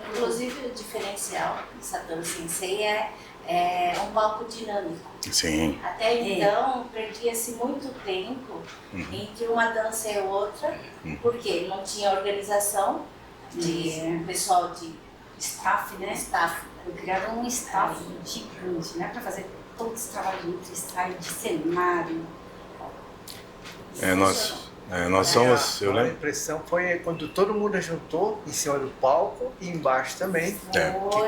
Inclusive, o diferencial do Satoru Sensei é um palco dinâmico. Sim. Até então, perdia-se muito tempo entre uma dança e outra, porque não tinha organização de pessoal de Staff, né? staff. Criaram um staff gigante, né? Para fazer todo esse trabalho de ensaio, de cenário. Nós somos, eu A lembro. impressão foi quando todo mundo juntou em cima do palco e embaixo também, que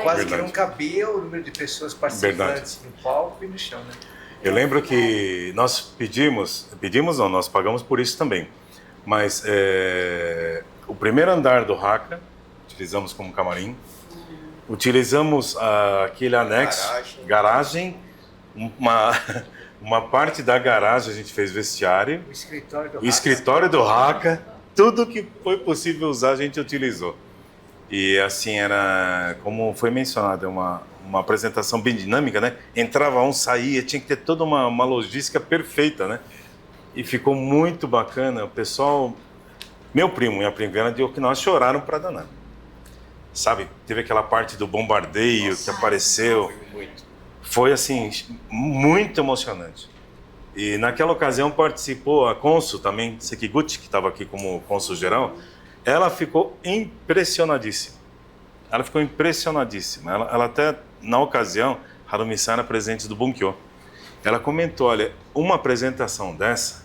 quase que verdade. não cabia o número de pessoas participantes no palco e no chão, né? Eu lembro que nós pedimos não, nós pagamos por isso também. Mas o primeiro andar do Haka, utilizamos como camarim. Utilizamos aquele anexo, garagem, uma parte da garagem a gente fez vestiário, o escritório do Haka, tudo que foi possível usar a gente utilizou. E assim era, como foi mencionado, uma apresentação bem dinâmica, né? Entrava um, saía, tinha que ter toda uma logística perfeita, né? E ficou muito bacana. O pessoal, meu primo e a prima de Okinawa choraram para danar. Sabe, teve aquela parte do bombardeio que apareceu. Foi assim, muito emocionante. E naquela ocasião participou a cônsul também, Sekiguchi, que estava aqui como cônsul geral. Ela ficou impressionadíssima. Ela até, na ocasião, Harumi-san era presidente do Bunkyo. Ela comentou, olha, uma apresentação dessa,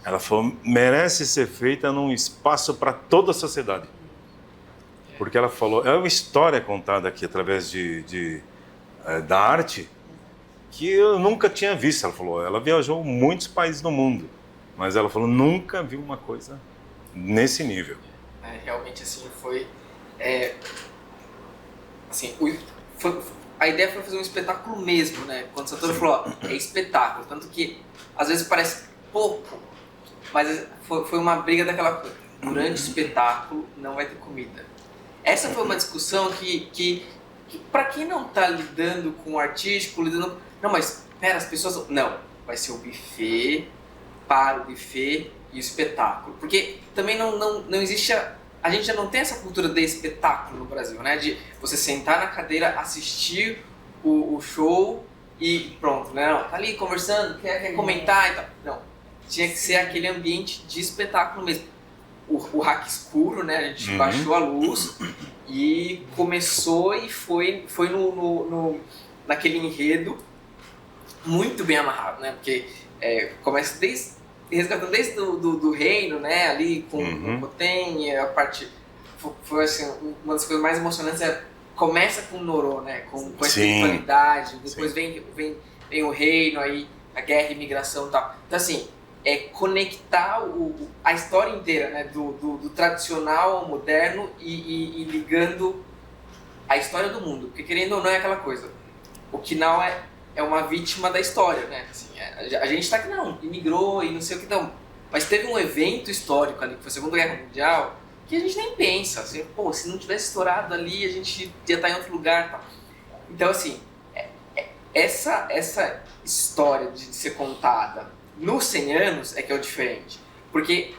ela falou, merece ser feita num espaço para toda a sociedade. Porque ela falou, é uma história contada aqui através da arte que eu nunca tinha visto. Ela falou, ela viajou muitos países do mundo, mas ela falou, nunca viu uma coisa nesse nível. Realmente assim foi, a ideia foi fazer um espetáculo mesmo, né? Quando o Satoru falou, ó, é espetáculo, tanto que às vezes parece pouco, mas foi uma briga daquela coisa. Durante o espetáculo não vai ter comida. Essa foi uma discussão que para quem não está lidando com o artístico, não, mas pera, as pessoas... Não, vai ser o buffet para o buffet e o espetáculo. Porque também não existe... A gente já não tem essa cultura de espetáculo no Brasil, né? De você sentar na cadeira, assistir o show e pronto, né? Não, tá ali conversando, quer comentar e tal. Não, tinha que ser aquele ambiente de espetáculo mesmo. O rack escuro, né? A gente baixou a luz e começou e foi naquele enredo muito bem amarrado, né? Porque começa resgatando desde do reino, né? Ali com o Koten, a parte... Foi assim, uma das coisas mais emocionantes começa com o Noro, né? Com a espiritualidade, depois vem o reino, aí a guerra e imigração e tal. Então assim, conectar a história inteira, né? Do tradicional ao moderno e ligando a história do mundo. Porque querendo ou não é aquela coisa. Okinawa é uma vítima da história, né? Assim, a gente tá aqui, não, imigrou e não sei o que, não. Mas teve um evento histórico ali, que foi a Segunda Guerra Mundial, que a gente nem pensa, assim, pô, se não tivesse estourado ali, a gente ia estar em outro lugar e tal. Então, assim, essa história de ser contada nos 100 anos é que é o diferente. Porque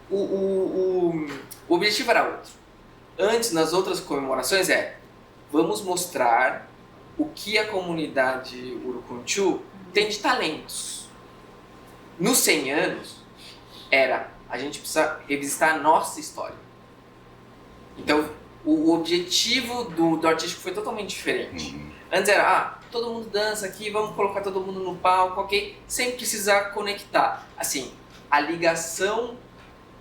o objetivo era outro. Antes, nas outras comemorações, vamos mostrar o que a comunidade Urucunchu tem de talentos. Nos 100 anos, a gente precisa revisitar a nossa história. Então, o objetivo do artístico foi totalmente diferente. Antes era, todo mundo dança aqui, vamos colocar todo mundo no palco, ok? Sem precisar conectar. Assim, a ligação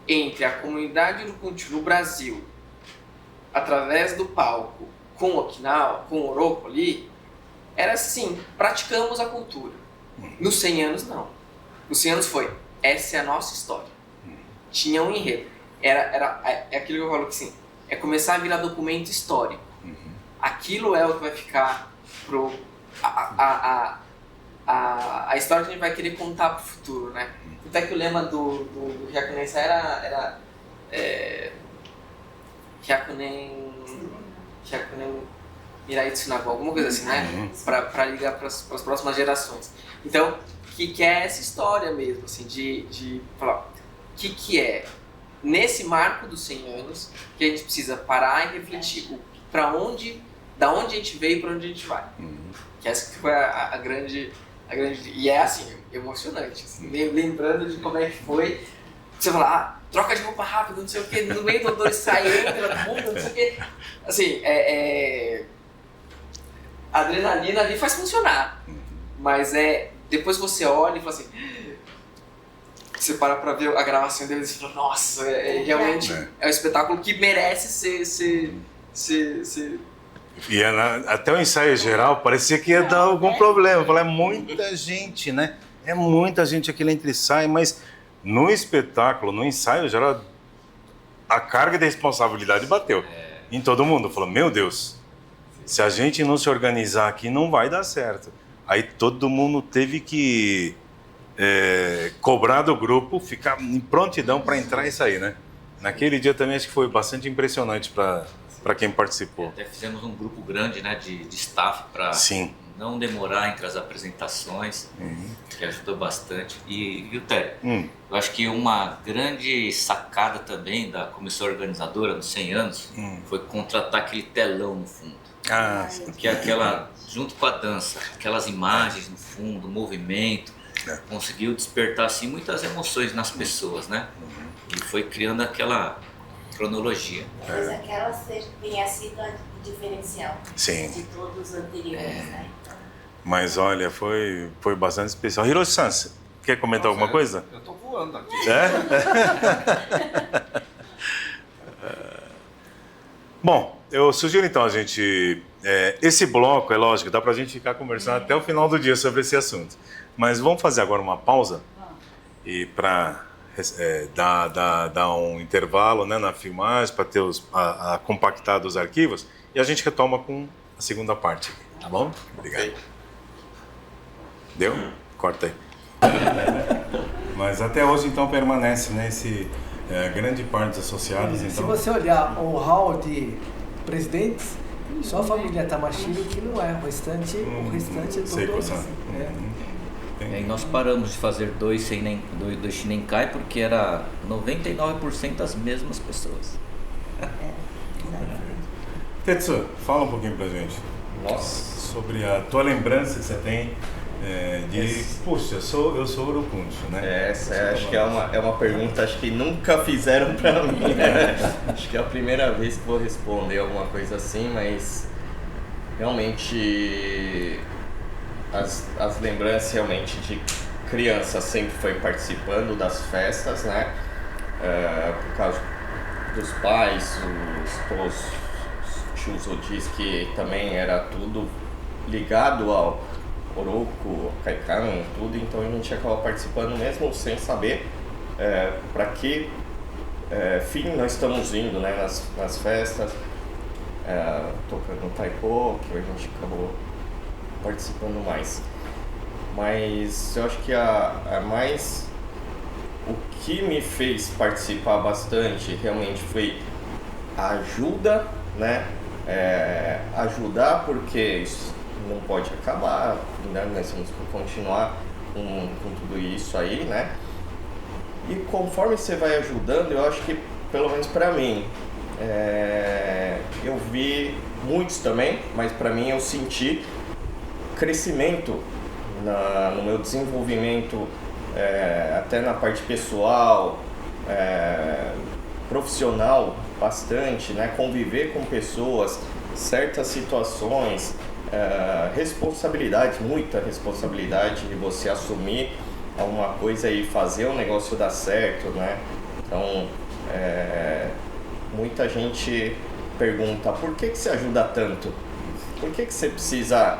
entre a comunidade Urucunchu no Brasil, através do palco, com Okinawa, com Oroco ali, era assim, praticamos a cultura. Nos 100 anos, não. Nos 100 anos foi, essa é a nossa história. Tinha um enredo. É aquilo que eu falo que assim, é começar a virar documento histórico. Aquilo é o que vai ficar a história que a gente vai querer contar pro futuro, né? Até que o lema do Hyakunen era Hyakunen Mirai Tsunago, alguma coisa assim, né? Pra ligar pras próximas gerações. Então, que é essa história mesmo, assim, de falar o que é nesse marco dos 100 anos que a gente precisa parar e refletir da onde a gente veio e para onde a gente vai. Que essa que foi a grande... E é assim, emocionante. Assim, lembrando de como é que foi. Você fala, troca de roupa rápido, não sei o que, no meio do odor sai, entra no mundo, não sei o que. Assim, a adrenalina ali faz funcionar. Mas depois você olha e fala assim... Você para pra ver a gravação deles e fala, nossa, realmente é um espetáculo que merece ser... E até o ensaio geral parecia que ia dar algum problema. Eu falei, é muita gente, né? É muita gente aqui entre sai, mas no espetáculo, no ensaio geral, a carga de responsabilidade bateu em todo mundo. Falou, meu Deus, se a gente não se organizar aqui, não vai dar certo. Aí todo mundo teve que cobrar do grupo, ficar em prontidão para entrar e sair, né? Naquele dia também acho que foi bastante impressionante para quem participou. Até fizemos um grupo grande, né, de staff para não demorar entre as apresentações, que ajudou bastante. E o Tério, eu acho que uma grande sacada também da comissão organizadora dos 100 anos foi contratar aquele telão no fundo. Que é aquela, junto com a dança, aquelas imagens no fundo, o movimento, conseguiu despertar assim muitas emoções nas pessoas, né? E foi criando aquela cronologia. Talvez aquela tenha sido a diferencial de todos os anteriores, né? Mas olha, foi bastante especial. Hiroshi-san, quer comentar alguma coisa? Eu tô voando aqui. Bom, eu sugiro então a gente... esse bloco, é lógico, dá pra gente ficar conversando até o final do dia sobre esse assunto. Mas vamos fazer agora uma pausa e para dar um intervalo, né, na filmagem, para ter compactado os arquivos, e a gente retoma com a segunda parte. Tá bom? Obrigado. Deu? Corta aí. Mas até hoje, então, permanece, né, grande parte dos associados. Então... Se você olhar o hall de presidentes, só a família Tamashiro que não é, o restante é todo assim, E nós paramos de fazer dois Shinenkai porque era 99% as mesmas pessoas. Tetsu, fala um pouquinho pra gente. Nossa. Sobre a tua lembrança que você tem puxa, eu sou Orokuncho, né? Essa acho que é uma pergunta acho que nunca fizeram pra mim, né? Acho que é a primeira vez que vou responder alguma coisa assim, mas realmente as lembranças realmente de criança sempre foi participando das festas, né? Por causa dos pais, os tios Odis, que também era tudo ligado ao Oroku, Kaikan, tudo, então a gente acaba participando mesmo sem saber para que fim nós estamos indo, né, nas festas, tocando taiko, que a gente acabou participando mais. Mas eu acho que o que me fez participar bastante realmente foi a ajuda, né? Ajudar, porque isso não pode acabar, né? Nós temos que continuar com tudo isso aí, né? E conforme você vai ajudando, eu acho que, pelo menos para mim, eu vi muitos também, mas para mim eu senti crescimento no meu desenvolvimento, até na parte pessoal, profissional, bastante, né? Conviver com pessoas, certas situações, responsabilidade, muita responsabilidade de você assumir alguma coisa e fazer o negócio dar certo, né? Então, muita gente pergunta: por que você ajuda tanto? Por que você precisa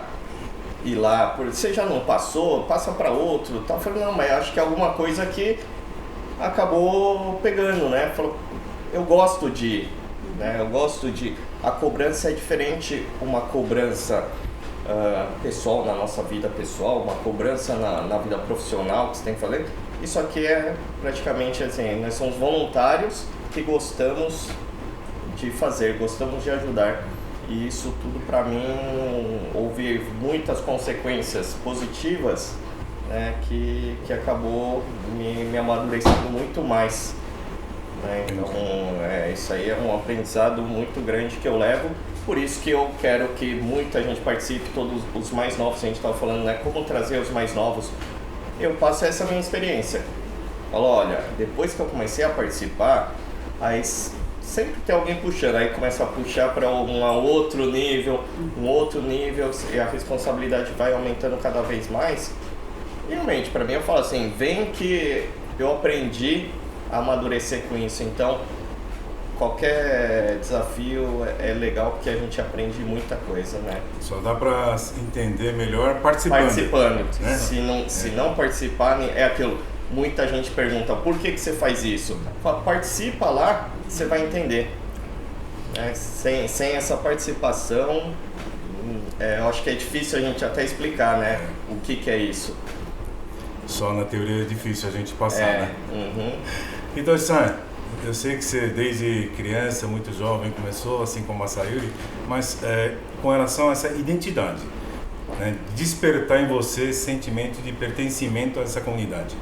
ir lá? Você já não passou? Passa para outro. Eu falei, não, mas acho que é alguma coisa que acabou pegando, né? Falou, eu gosto de ir, né? A cobrança é diferente, uma cobrança pessoal, na nossa vida pessoal, uma cobrança na vida profissional que você tem que fazer. Isso aqui é praticamente assim, nós somos voluntários que gostamos de fazer, gostamos de ajudar. E isso tudo para mim houve muitas consequências positivas, né, que acabou me amadurecendo muito mais. Então, isso aí é um aprendizado muito grande que eu levo, por isso que eu quero que muita gente participe, todos os mais novos, a gente estava falando, né, como trazer os mais novos. Eu passo essa minha experiência. Falo, olha, depois que eu comecei a participar, aí sempre tem alguém puxando, aí começa a puxar para um outro nível, e a responsabilidade vai aumentando cada vez mais. E realmente, para mim, eu falo assim, vem que eu aprendi a amadurecer com isso, então qualquer desafio é legal porque a gente aprende muita coisa, né? Só dá para entender melhor participando. Né? Se não participar, é aquilo. Muita gente pergunta, por que você faz isso? Fala, participa lá, você vai entender. Sem essa participação, eu acho que é difícil a gente até explicar, né? O que é isso. Só na teoria é difícil a gente passar, né? Uhum. Então, San, eu sei que você desde criança, muito jovem, começou, assim como a Sayuri, mas com relação a essa identidade, né? Despertar em você sentimento de pertencimento a essa comunidade.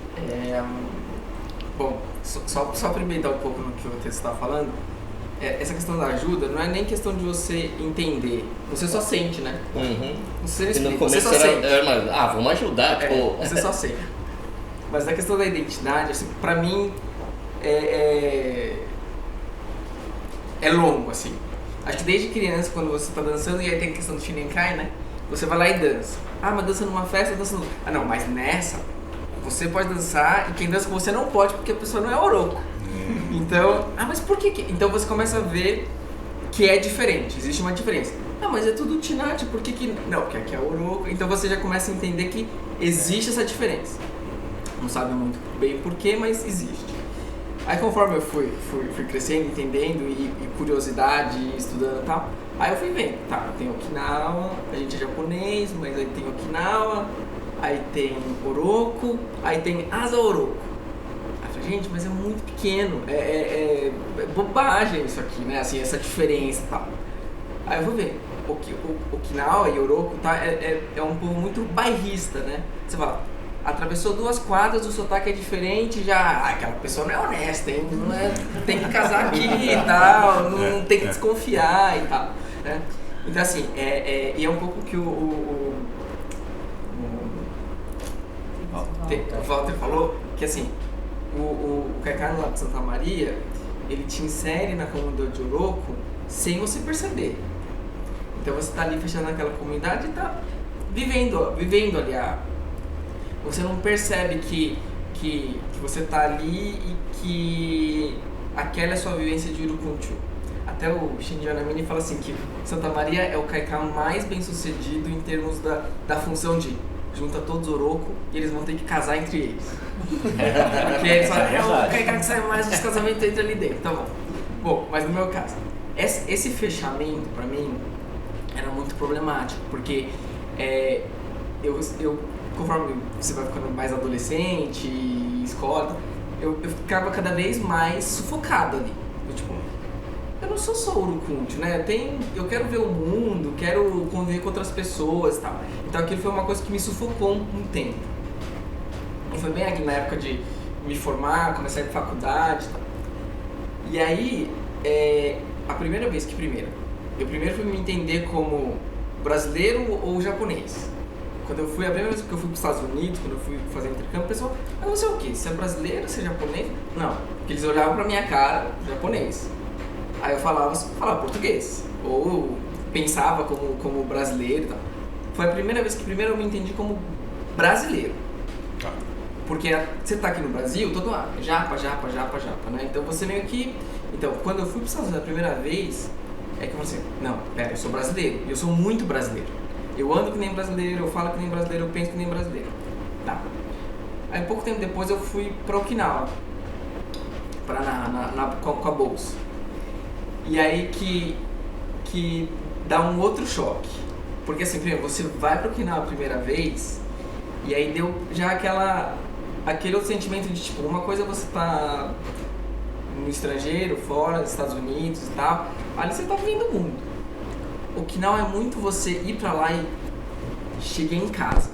Bom, só para aproveitar um pouco no que o Tetsu está falando, essa questão da ajuda não é nem questão de você entender, você só sente, né? Uhum. Você não explica, você só sente. Vamos ajudar, pô. Você só sente. Mas na questão da identidade, assim, pra mim, é longo, assim. Acho que desde criança, quando você tá dançando, e aí tem a questão do Shinenkai, né? Você vai lá e dança. Mas dança numa festa, dança no... não, mas nessa, você pode dançar, e quem dança com você não pode, porque a pessoa não é Oroku. Então, mas por que? Então você começa a ver que é diferente, existe uma diferença. Mas é tudo Chinati, por que... Não, porque aqui é Oroku. Então você já começa a entender que existe essa diferença. Não sabe muito bem porquê, mas existe. Aí conforme eu fui crescendo, entendendo, e curiosidade, estudando e tal, aí eu fui vendo, tem Okinawa, a gente é japonês, mas aí tem Okinawa, aí tem Oroku, aí tem Asa Oroku. Aí eu falei, gente, mas é muito pequeno, é bobagem isso aqui, né, assim, essa diferença e tal. Aí eu vou ver, Okinawa e Oroku é um povo muito bairrista, né, você fala, atravessou 2 quadras, o sotaque é diferente, já aquela pessoa não é honesta, hein? Não é, tem que casar aqui e tal, não tem que desconfiar e tal, né? Então assim, e é um pouco que o Walter falou, que assim, o Caicano lá de Santa Maria, ele te insere na comunidade de Oroco sem você perceber. Então você está ali fechando naquela comunidade e está vivendo ali. Você não percebe que você está ali e que aquela é a sua vivência de Urucunchu. Até o Shinji Anamini fala assim que Santa Maria é o Kaikan mais bem sucedido em termos da função de junta todos Oroco e eles vão ter que casar entre eles. Porque eles falam, é o Kaikan que sai mais dos casamentos entre ali dentro. Tá bom. Bom, mas no meu caso, esse fechamento pra mim era muito problemático, porque eu conforme você vai ficando mais adolescente, escola, eu ficava cada vez mais sufocado ali. Eu não sou só Urucunchu, né? Eu quero ver o mundo, quero conviver com outras pessoas e tal. Então aquilo foi uma coisa que me sufocou um tempo. E foi bem aqui na época de me formar, começar a ir pra faculdade e tal. E aí, a primeira vez eu primeiro fui me entender como brasileiro ou japonês. Quando eu fui, a primeira vez que eu fui para os Estados Unidos, quando eu fui fazer intercâmbio, o pessoal, eu não sei o que, se é brasileiro, se é japonês? Não, porque eles olhavam pra minha cara, japonês. Aí eu falava português, ou pensava como brasileiro e tal. Foi a primeira vez que eu me entendi como brasileiro. Porque você tá aqui no Brasil, todo japa, né? Então você meio que... Então, quando eu fui para os Estados Unidos a primeira vez, é que eu falei assim, não, pera, eu sou brasileiro, eu sou muito brasileiro. Eu ando que nem brasileiro, eu falo que nem brasileiro, eu penso que nem brasileiro. Tá. Aí pouco tempo depois eu fui pra Okinawa, com a bolsa. E aí que dá um outro choque. Porque assim, primeiro, você vai pra Okinawa a primeira vez, e aí deu já aquele outro sentimento de tipo, uma coisa é você tá no estrangeiro, fora dos Estados Unidos e tal, ali você tá vivendo o mundo. Okinawa é muito você ir pra lá e cheguei em casa.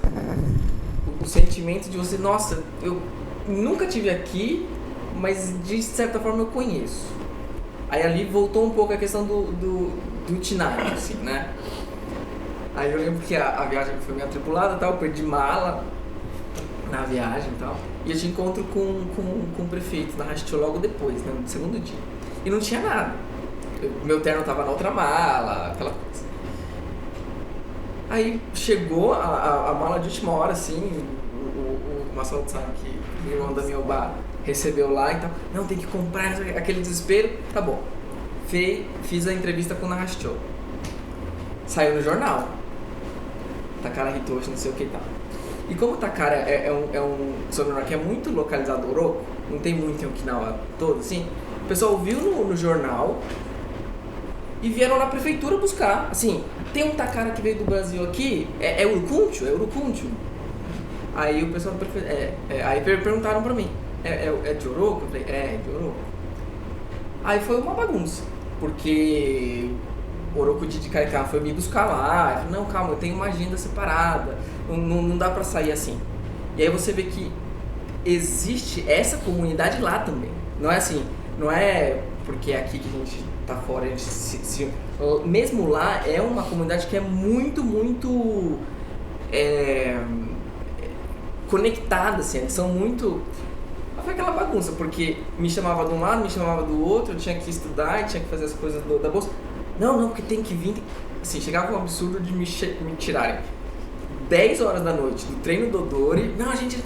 O sentimento de você, nossa, eu nunca estive aqui, mas de certa forma eu conheço. Aí ali voltou um pouco a questão do itinerário, assim, né? Aí eu lembro que a viagem foi meio atribulada, tal, eu perdi mala na viagem e tal. E eu te encontro com o prefeito da Hashio logo depois, né, no segundo dia. E não tinha nada. Meu terno tava na outra mala, aquela coisa. Aí chegou a mala de última hora, assim, o Marcelo sabe que o irmão da minha Obá recebeu lá e tal. Não, tem que comprar, aquele desespero. Tá bom. Fiz a entrevista com o Nahashio. Saiu no jornal. Takara Hitoshi, não sei o que e tal. E como o Takara é um sobrenome que é muito localizado no Oroco, não tem muito em Okinawa todo, assim, o pessoal viu no jornal e vieram na prefeitura buscar. Assim, tem um Takara que veio do Brasil aqui, é Urucunchu? É Urucunchu. Aí o pessoal aí perguntaram pra mim, é de Oroco? Eu falei, é de Oroco. Aí foi uma bagunça, porque Oroco de Kaikan foi me buscar lá. Eu falei, não, calma, eu tenho uma agenda separada, não dá pra sair assim. E aí você vê que existe essa comunidade lá também. Não é assim, não é porque é aqui que a gente tá fora, a gente mesmo lá é uma comunidade que é muito, muito conectada, assim, eles são muito... Foi aquela bagunça, porque me chamava de um lado, me chamava do outro, eu tinha que estudar, tinha que fazer as coisas da bolsa. Não, porque tem que vir... Assim, chegava um absurdo de me tirarem 10 horas da noite do treino do Odori. Não, a gente...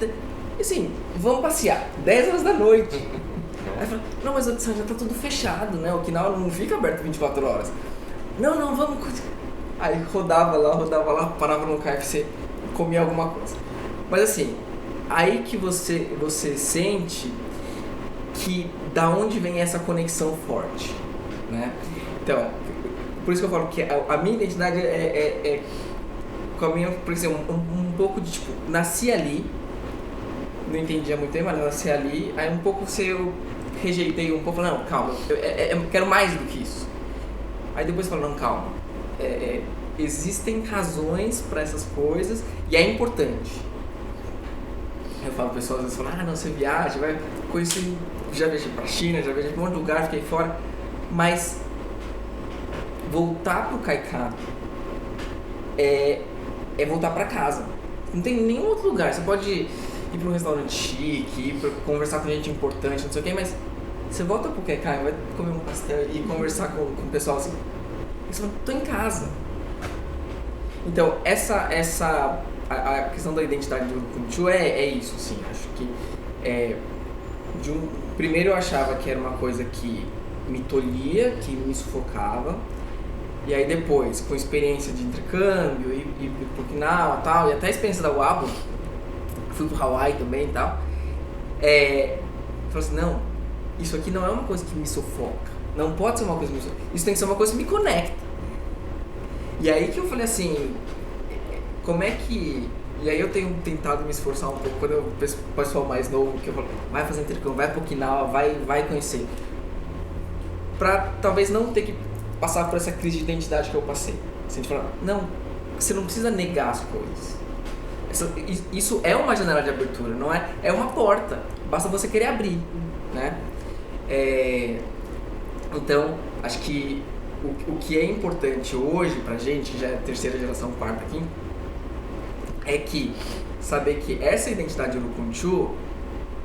Assim, vamos passear, 10 horas da noite. Aí eu falei, não, mas já tá tudo fechado, né? O Okinawa não fica aberto 24 horas. Não, vamos... Aí rodava lá, parava no KFC, comia alguma coisa. Mas assim, aí que você sente que da onde vem essa conexão forte, né? Então, por isso que eu falo que a minha identidade com a minha, por exemplo, um pouco de tipo, nasci ali, não entendia muito bem, mas nasci ali, aí um pouco eu rejeitei um pouco, não, calma, eu quero mais do que isso. Aí depois eu falo, não, calma, existem razões para essas coisas e é importante. Eu falo pro pessoal, às vezes falam, não, você viaja, vai conhecer, já viajei pra China, já viajei pra um monte de lugar, fiquei fora, mas voltar pro Kaiká é voltar pra casa. Não tem nenhum outro lugar, você pode ir pra um restaurante chique, ir pra conversar com gente importante, não sei o que, mas você volta pro Kaiká, vai comer um pastel e conversar com o pessoal assim, você fala, tô em casa. Então, a questão da identidade do Urucum é isso, assim, acho que primeiro eu achava que era uma coisa que me tolhia, que me sufocava, e aí depois, com experiência de intercâmbio, e pro Okinawa e tal, e até a experiência da UABO, fui pro Hawaii também e tal, falei assim, não, isso aqui não é uma coisa que me sufoca, não pode ser uma coisa que me sufoca, isso tem que ser uma coisa que me conecta. E aí que eu falei assim, como é que... E aí eu tenho tentado me esforçar um pouco, quando eu penso o pessoal mais novo, que eu falo, vai fazer intercâmbio, vai pro Okinawa, vai conhecer. Pra talvez não ter que passar por essa crise de identidade que eu passei. Assim, de falar, não, você não precisa negar as coisas. Isso é uma janela de abertura, não é? É uma porta, basta você querer abrir, né? Então, acho que o que é importante hoje pra gente, já é terceira geração, quarta aqui, é que saber que essa identidade Urucum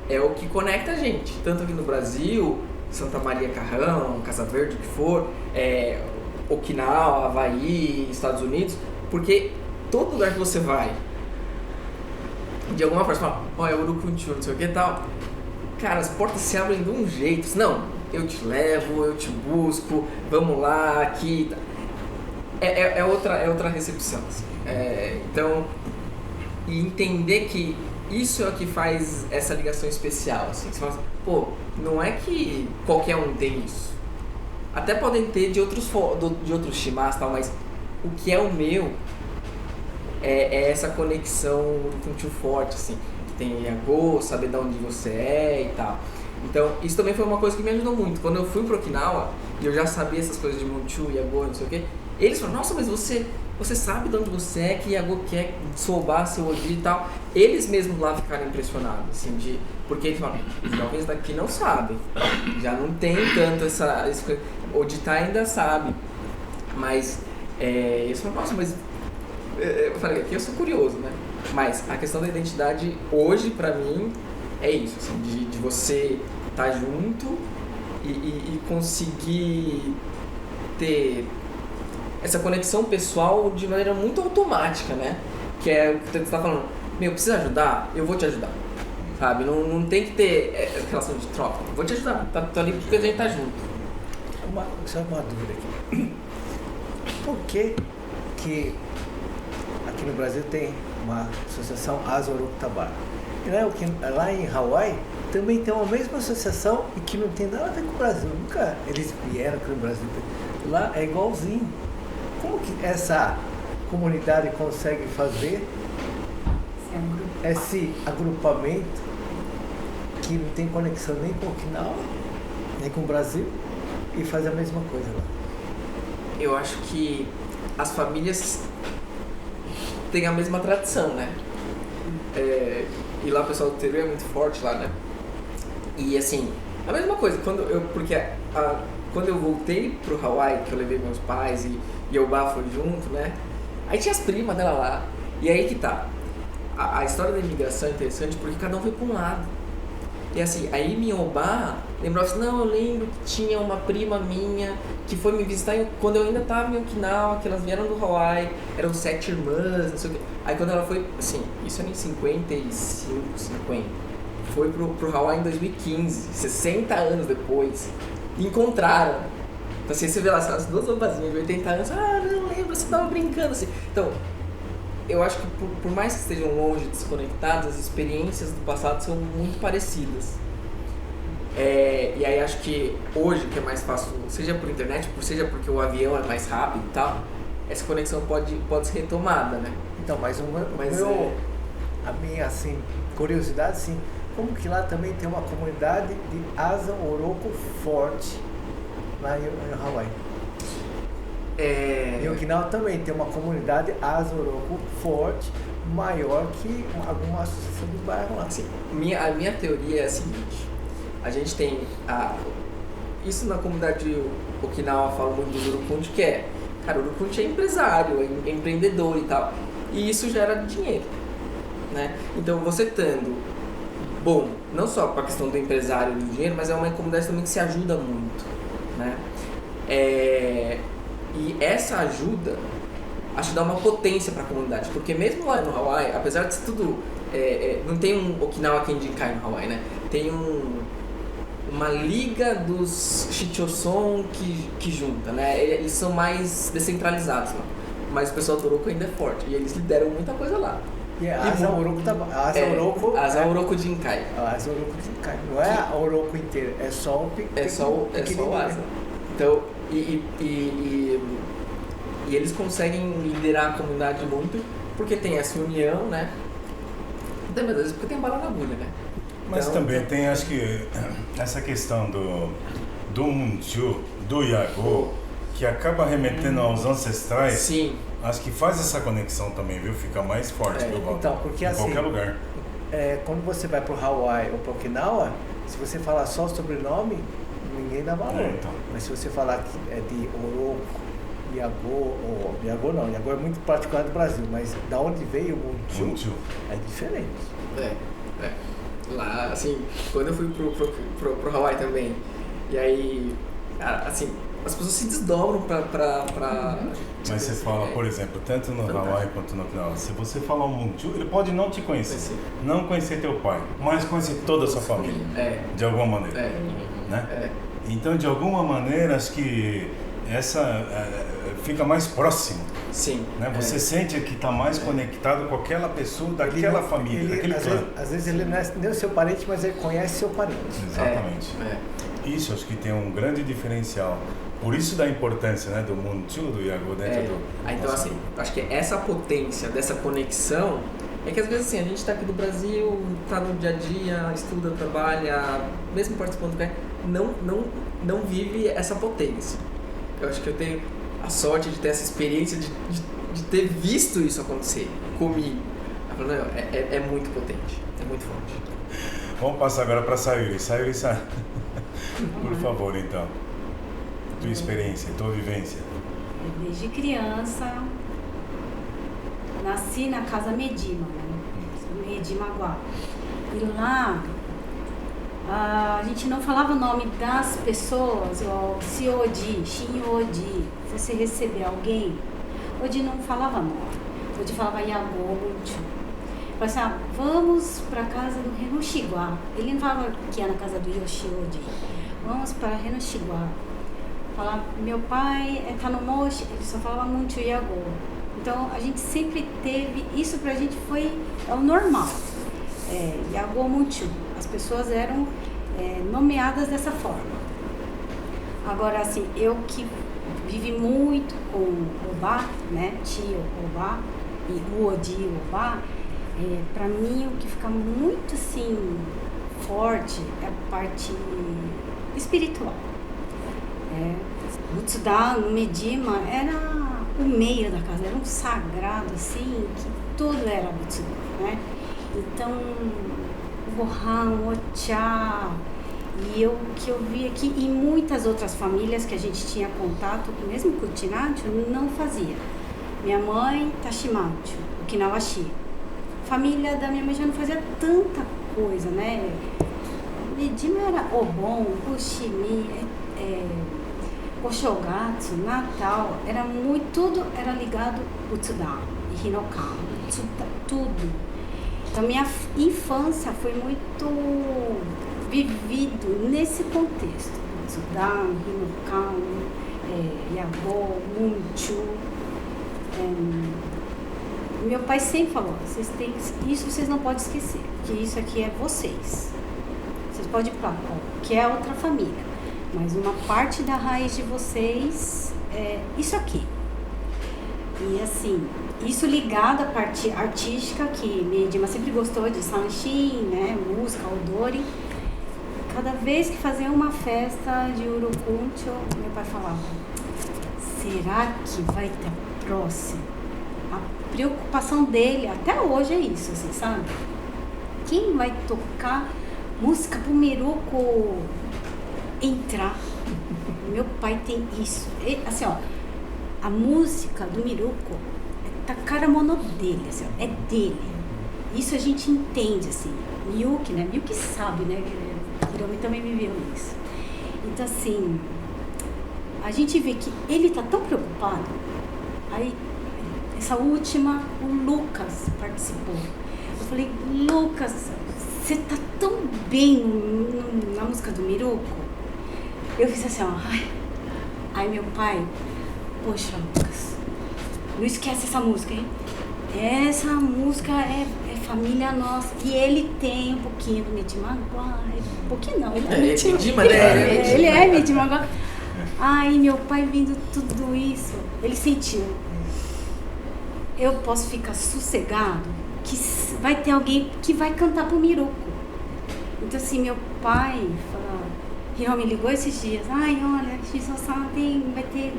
é o que conecta a gente, tanto aqui no Brasil, Santa Maria Carrão, Casa Verde, o que for, Okinawa, Havaí, Estados Unidos, porque todo lugar que você vai, de alguma forma, você fala, é Urucum, não sei o que e tal, cara, as portas se abrem de um jeito, não, eu te levo, eu te busco, vamos lá, aqui, é outra recepção, assim. Então, e entender que isso é o que faz essa ligação especial, assim, você fala assim, pô, não é que qualquer um tem isso, até podem ter de outros shimas e tal, mas o que é o meu é essa conexão com o tio forte, assim, que tem Yagô, saber de onde você é e tal. Então, isso também foi uma coisa que me ajudou muito. Quando eu fui pro Okinawa, e eu já sabia essas coisas de Munchu, Yagô, não sei o quê, eles falaram, nossa, mas você sabe de onde você é, que Yagô quer, Soba, seu Odi e tal. Eles mesmos lá ficaram impressionados, assim, porque eles falaram, os jovens daqui não sabem, já não tem tanto essa coisa. Odita ainda sabe, mas eles falaram, nossa, mas eu falei, aqui eu sou curioso, né? Mas a questão da identidade hoje, pra mim, é isso, assim, de você estar junto e conseguir ter essa conexão pessoal de maneira muito automática, né? Que é o que você está falando, precisa ajudar? Eu vou te ajudar, sabe? Não tem que ter relação de troca, vou te ajudar, tô ali porque a gente tá junto. Só uma dúvida aqui. Por que aqui no Brasil tem uma associação Asa Oroco Tabara? Lá em Hawaii também tem uma mesma associação e que não tem nada a ver com o Brasil. Nunca eles vieram aqui no Brasil. Lá é igualzinho. Como que essa comunidade consegue fazer esse agrupamento que não tem conexão nem com Okinawa, nem com o Brasil, e faz a mesma coisa lá? Eu acho que as famílias têm a mesma tradição, né? E lá o pessoal do Teru é muito forte lá, né? E assim, a mesma coisa, quando eu voltei pro Hawaii, que eu levei meus pais e o Bá foi junto, né? Aí tinha as primas dela lá. E aí que tá. A história da imigração é interessante porque cada um foi pra um lado. E assim, aí minha Obá lembrou assim, não, eu lembro que tinha uma prima minha que foi me visitar quando eu ainda tava em Okinawa, que elas vieram do Hawaii, eram 7 irmãs, não sei o quê. Aí quando ela foi, assim, isso era em 55, 50, foi pro Hawaii em 2015, 60 anos depois, encontraram. Então assim, você vê lá, as duas obazinhas de 80 anos, não lembro, você tava brincando, assim. Então, eu acho que por mais que estejam longe, desconectados, as experiências do passado são muito parecidas. E aí acho que hoje, que é mais fácil, seja por internet, seja porque o avião é mais rápido e tal, essa conexão pode ser retomada, né? Então, a minha assim, curiosidade, assim, como que lá também tem uma comunidade de Asa Oroco forte lá em Hawaii? Em Okinawa também tem uma comunidade Asa Oroco forte, maior que alguma associação de bairro lá. Assim, a minha teoria é a seguinte: a gente tem isso na comunidade Okinawa fala muito do Urukundi, que é, cara, o Urukundi é empresário, é empreendedor e tal, e isso gera dinheiro, né? Então você estando bom, não só para a questão do empresário e do dinheiro, mas é uma comunidade também que se ajuda muito, né? E essa ajuda acho que dá uma potência para a comunidade, porque mesmo lá no Hawaii, apesar de tudo, não tem um Okinawa Kenjinkai no Hawaii, né? Tem uma liga dos Shichoson que junta, né? Eles são mais descentralizados lá, mas o pessoal do Oroku ainda é forte e eles lideram muita coisa lá. E a Asa Oroku tá Asa Oroku Jinkai. A Asa Oroku Jinkai. Não é a Oroku inteira, é só o o Asa. Então, e eles conseguem liderar a comunidade muito porque tem essa união, né? Também às vezes porque tem bala na agulha, né? Mas então, também tem, acho que, essa questão do Munchu, do Yago, que acaba remetendo aos ancestrais. Sim. Acho que faz essa conexão também, viu? Fica mais forte, viu, Walter? Então, porque em assim, qualquer lugar. Quando você vai pro Hawaii ou pro Okinawa, se você falar só o sobrenome, ninguém dá valor. Então. Mas se você falar que é de Oroku, Yago não, Yago é muito particular do Brasil, mas da onde veio o Munchu é diferente. Lá, assim, quando eu fui pro Hawaii também, e aí, cara, assim, as pessoas se desdobram pra Mas você fala, por exemplo, tanto no Hawaii quanto no Okinawa, se você falar um Munchu, ele pode não te conhecer, não conhecer teu pai, mas conhecer toda a sua família, de alguma maneira, né? Então, de alguma maneira, acho que essa fica mais próximo. Sim. Né? Você sente que está mais conectado com aquela pessoa, daquela família, daquele clã. Às vezes ele não é nem o seu parente, mas ele conhece seu parente. Exatamente. Isso acho que tem um grande diferencial. Por isso da importância, né, do Munchu, do Yago dentro do... Então assim, acho que essa potência dessa conexão é que às vezes assim, a gente está aqui do Brasil, está no dia a dia, estuda, trabalha, mesmo participando do não vive essa potência. Eu acho que eu tenho a sorte de ter essa experiência de ter visto isso acontecer comigo. É muito potente, é muito forte. Vamos passar agora para Sayuri. Sayuri, por favor, então. Tua experiência, tua vivência. Desde criança, nasci na casa Medima, né? Medimaguá. E lá, a gente não falava o nome das pessoas, o Siodi, Shinodi. Se você receber alguém, Odi não falava nome. Odi falava Yago, Munchu. Falava assim, vamos para a casa do Renoshiguá. Ele não falava que ia na casa do Yoshi-Odi. Vamos para Renoshiguá. Falava, meu pai está no Moshi, ele só falava Munchu e Yago. Então a gente sempre teve, isso pra gente foi o normal. Yago, Munchu. As pessoas eram nomeadas dessa forma. Agora, assim, eu que vivi muito com Obá, né, tio Obá e Uodi Obá, para mim o que fica muito, assim, forte é a parte espiritual. Butsudan, no Medima, era o meio da casa, era um sagrado, assim, que tudo era Butsudan, né? Então, o Gohan, o Ocha, e que eu vi aqui, e muitas outras famílias que a gente tinha contato, mesmo com o Tinacho, não fazia. Minha mãe, Tashimacho, Okinawashi. Família da minha mãe já não fazia tanta coisa, né? Medima era Obon, Bushimi, Oshogatsu, Natal, era muito, tudo era ligado ao Utsudan e Hinokan, tudo. Então minha infância foi muito vivido nesse contexto, Utsudan, Hinokan, Yago, Munchu. Meu pai sempre falou, isso vocês não podem esquecer, que isso aqui é vocês. Vocês podem ir para que é outra família. Mas uma parte da raiz de vocês é isso aqui. E assim, isso ligado à parte artística, que Medima sempre gostou de Sanshin, né, música, odori. Cada vez que fazia uma festa de Urukuncho, meu pai falava, será que vai ter a preocupação dele até hoje é isso, assim, sabe? Quem vai tocar música pro Miruco entrar? Meu pai tem isso. Assim, ó, a música do Miruco tá cara mono dele, assim, ó, é dele. Isso a gente entende, assim. Miyuki, né? Miyuki sabe, né? Hiromi também viveu isso. Então, assim, a gente vê que ele tá tão preocupado. Aí, essa última, o Lucas participou. Eu falei, Lucas, você tá tão bem na música do Miruco? Eu fiz assim, ó. Aí meu pai, poxa, Lucas, não esquece essa música, hein? Essa música é família nossa. E ele tem um pouquinho do Medimaguá. Um pouquinho não, ele é Medimaguá. Ele é Medimaguá. Aí meu pai vendo tudo isso, ele sentiu. Eu posso ficar sossegado que vai ter alguém que vai cantar pro Miruco. Então assim, meu pai falou, Hiromi ligou esses dias, ai olha, vai ter...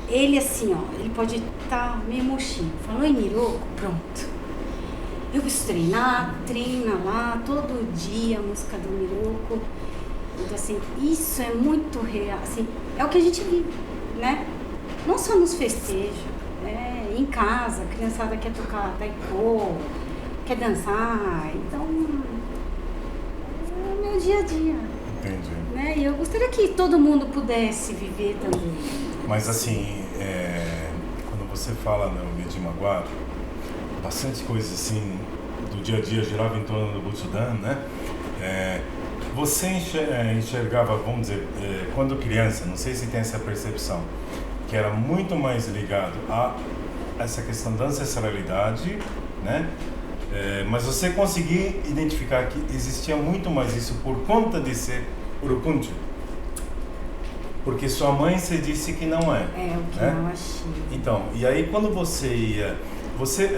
Ele assim, ó, ele pode estar meio murchinho. Falou em Miruco, pronto. Eu preciso treina lá, todo dia a música do Miruco. Então assim, isso é muito real, assim, é o que a gente vive, né? Não só nos festejos, em casa, a criançada quer tocar taiko, quer dançar, então é o meu dia a dia. Entendi. Né? E eu gostaria que todo mundo pudesse viver também. Mas assim, quando você fala no Medimaguá, bastante coisa assim do dia a dia girava em torno do Butsudan, né? Você enxergava, vamos dizer, quando criança, não sei se tem essa percepção, que era muito mais ligado a essa questão da ancestralidade, né? Mas você conseguia identificar que existia muito mais isso por conta de ser urucunti? Porque sua mãe, você disse que não é. É, o que né? eu achei. Então, e aí quando você ia, você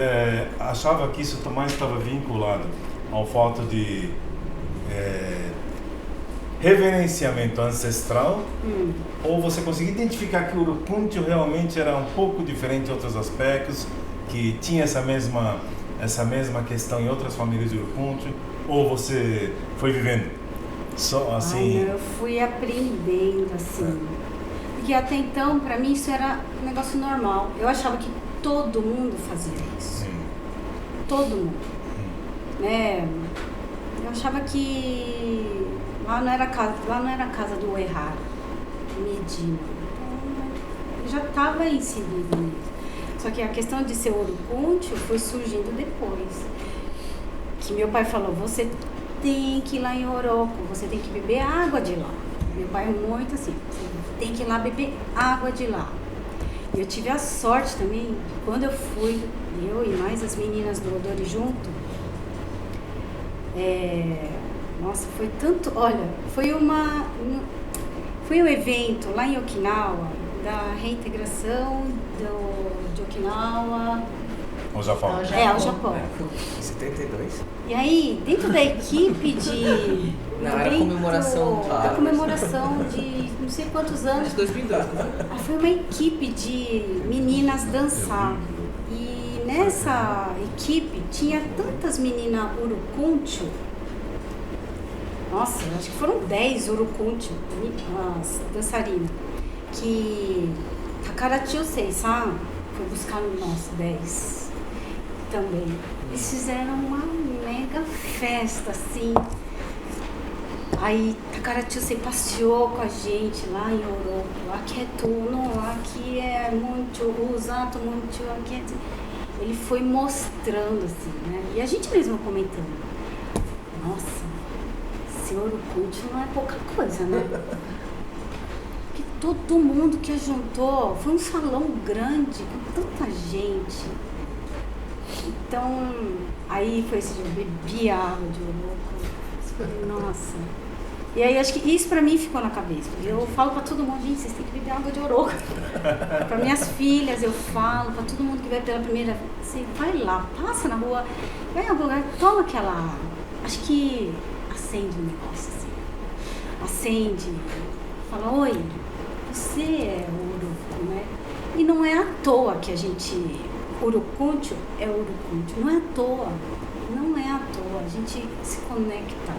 achava que isso mais estava vinculado ao fato de reverenciamento ancestral, ou você conseguia identificar que o urucunti realmente era um pouco diferente em outros aspectos, que tinha essa mesma questão em outras famílias de urucunti, ou você foi vivendo? Só assim... eu fui aprendendo, assim. Porque até então, pra mim, isso era um negócio normal. Eu achava que todo mundo fazia isso. Todo mundo. Né? Eu achava que lá não era a casa do Errar, Medina. Então, eu já estava inserido nisso. Só que a questão de ser urucunti foi surgindo depois. Que meu pai falou, você tem que ir lá em Oroco, você tem que beber água de lá. Meu pai é muito assim, você tem que ir lá beber água de lá. E eu tive a sorte também, quando eu fui, eu e mais as meninas do Odori junto, nossa, foi tanto, olha, foi um evento lá em Okinawa, da reintegração de Okinawa ao Japão. Ao Japão. Em 72. E aí, dentro da equipe de... Não, era comemoração da comemoração de não sei quantos anos. 2002, né? Foi uma equipe de meninas dançar. E nessa equipe tinha tantas meninas urucunti. Nossa, acho que foram 10 urucunti, as dançarinas. Que Takarachi-sei, sabe? Foi buscar nós 10 também. Eles fizeram uma mega festa, assim. Aí Takarachi-sei passeou com a gente lá em Oroco. Aqui é tudo, aqui é muito, usato muito, aqui é... Ele foi mostrando, assim, né? E a gente mesmo comentando. Nossa, esse urucunti não é pouca coisa, né? Porque todo mundo que juntou, foi um salão grande, com tanta gente. Então, aí foi esse dia, eu bebi água de Oroco. Nossa. E aí, acho que isso pra mim ficou na cabeça. Eu falo pra todo mundo, gente, vocês têm que beber água de Oroco. Pra minhas filhas, eu falo, pra todo mundo que vai pela primeira vez, você vai lá, passa na rua, vai em algum lugar, toma aquela água. Acho que acende um negócio assim. Acende, fala, oi, você é o Oroco, né? E não é à toa que a gente Urucúndio é Urucúndio, não é à toa, não é à toa, a gente se conecta.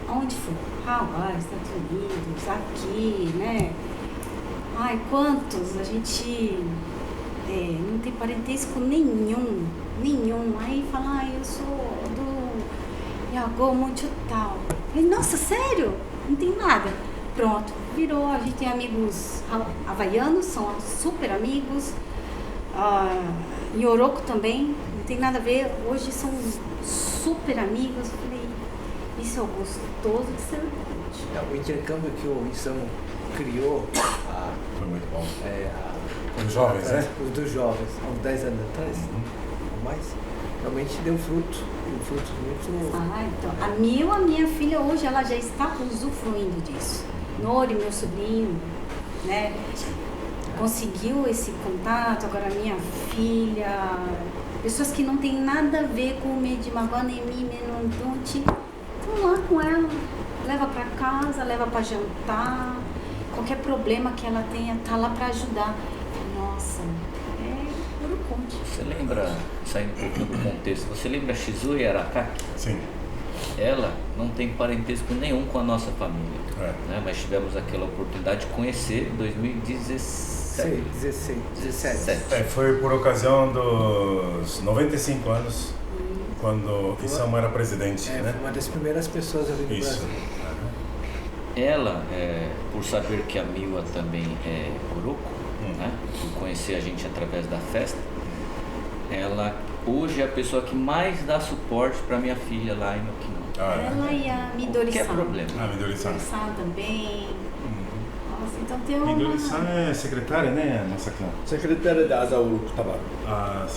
Onde for? Hawaii, Estados Unidos, aqui, né? Ai, quantos a gente não tem parentesco nenhum. Aí fala, eu sou do Iagô, Monte tal. Falei, nossa, sério? Não tem nada. Pronto, virou, a gente tem amigos havaianos, são super amigos. Em Oroco também, não tem nada a ver, hoje são super amigos. Eu falei, isso é o gostoso de ser Urucúndio. O intercâmbio que o Insamo criou Foi muito bom. Os jovens, né? Os dos jovens, há uns 10 anos atrás, ou mais, realmente deu fruto. Um fruto muito... Então, a minha filha hoje, ela já está usufruindo disso. Nori, meu sobrinho, né? Conseguiu esse contato, agora minha filha, pessoas que não tem nada a ver com o Medimaguá, Nemi, Menondonte, estão lá com ela, leva para casa, leva para jantar, qualquer problema que ela tenha, tá lá para ajudar. Nossa, é Urucúndio. Você lembra, saindo um pouquinho do contexto, você lembra Shizue Arakaki? Sim. Ela não tem parentesco nenhum com a nossa família, né? Mas tivemos aquela oportunidade de conhecer em 2017. 17. Foi por ocasião dos 95 anos, quando Insamo era presidente, né? Foi uma das primeiras pessoas ali no Brasil. Ela, por saber que a Miwa também é Oroco, né? Por conhecer a gente através da festa, ela hoje é a pessoa que mais dá suporte para minha filha lá em Okinawa. Ela e a Midori-san. Qualquer problema. Midori-san. Midori-san também. Nossa, então tem uma... Midori-san é secretária, né, Masaki? Secretária da Asa Urucutawara.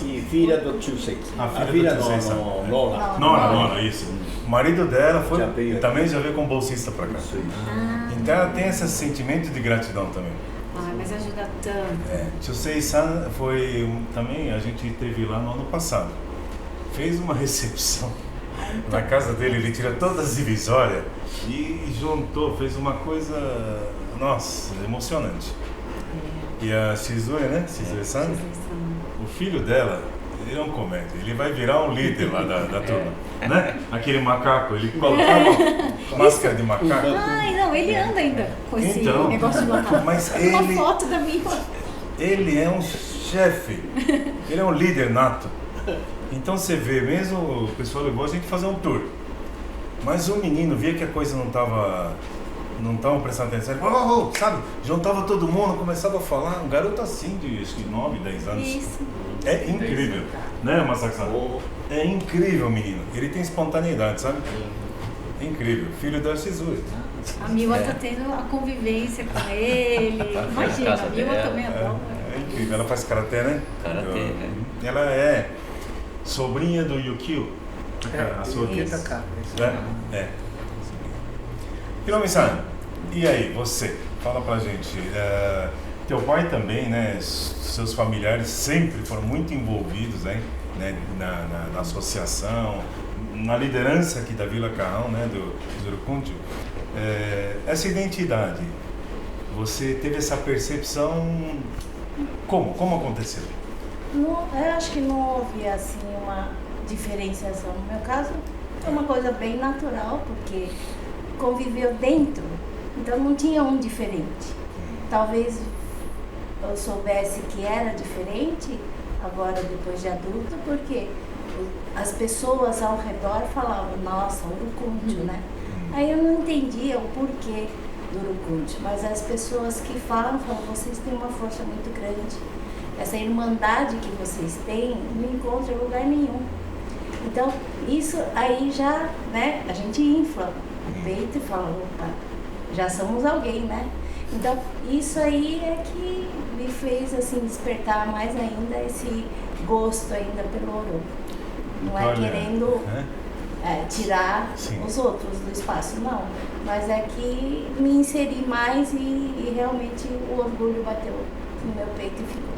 E filha do Chuseki. A filha do Chuseki. Nona, isso. O marido dela também já veio como bolsista para cá. Então ela tem esse sentimento de gratidão também. Mas ajuda tanto. Chusei-san foi também, a gente teve lá no ano passado. Fez uma recepção na casa dele, ele tira todas as divisórias e juntou, fez uma coisa, nossa, emocionante. E a Shizue, né? Shizue-san, o filho dela, ele é um comédia, ele vai virar um líder lá da turma, né? Aquele macaco, ele colocava máscara de macaco. Não, ele anda ainda com esse negócio de macaco. Mas uma foto da minha. Ele é um chefe, ele é um líder nato. Então você vê, mesmo o pessoal levou a gente fazer um tour, mas o menino via que a coisa não estava prestando atenção, ele falou, sabe, juntava todo mundo, começava a falar, um garoto assim de acho que 9, 10 anos. Isso. É incrível, né, Masaki-san? É incrível o menino, ele tem espontaneidade, sabe? É incrível, filho da Shizue. A Miwa tá tendo a convivência com ele, imagina, a Miwa também é bom. É incrível, ela faz karatê, né? Karatê, Ela é sobrinha do Yukio. A sua Kitaka. Hiromi-san, e aí, você? Fala pra gente. Teu pai também, né? Seus familiares sempre foram muito envolvidos, né? Na associação, na liderança aqui da Vila Carrão, né? Do Urucúndio. Essa identidade, você teve essa percepção? Como aconteceu? Não, eu acho que não houve assim uma diferenciação. No meu caso, é uma coisa bem natural, porque conviveu dentro, então não tinha um diferente. Talvez eu soubesse que era diferente agora, depois de adulto, porque as pessoas ao redor falavam, nossa, Urucúndio, né? Aí eu não entendia o porquê do Urucúndio, mas as pessoas que falam, vocês têm uma força muito grande. Essa irmandade que vocês têm não encontra em lugar nenhum. Então, isso aí já, né, a gente infla o peito e fala, opa, já somos alguém, né? Então, isso aí é que me fez, assim, despertar mais ainda esse gosto ainda pelo ouro. Não é querendo tirar os outros do espaço, não. Mas é que me inseri mais e realmente o orgulho bateu no meu peito e ficou.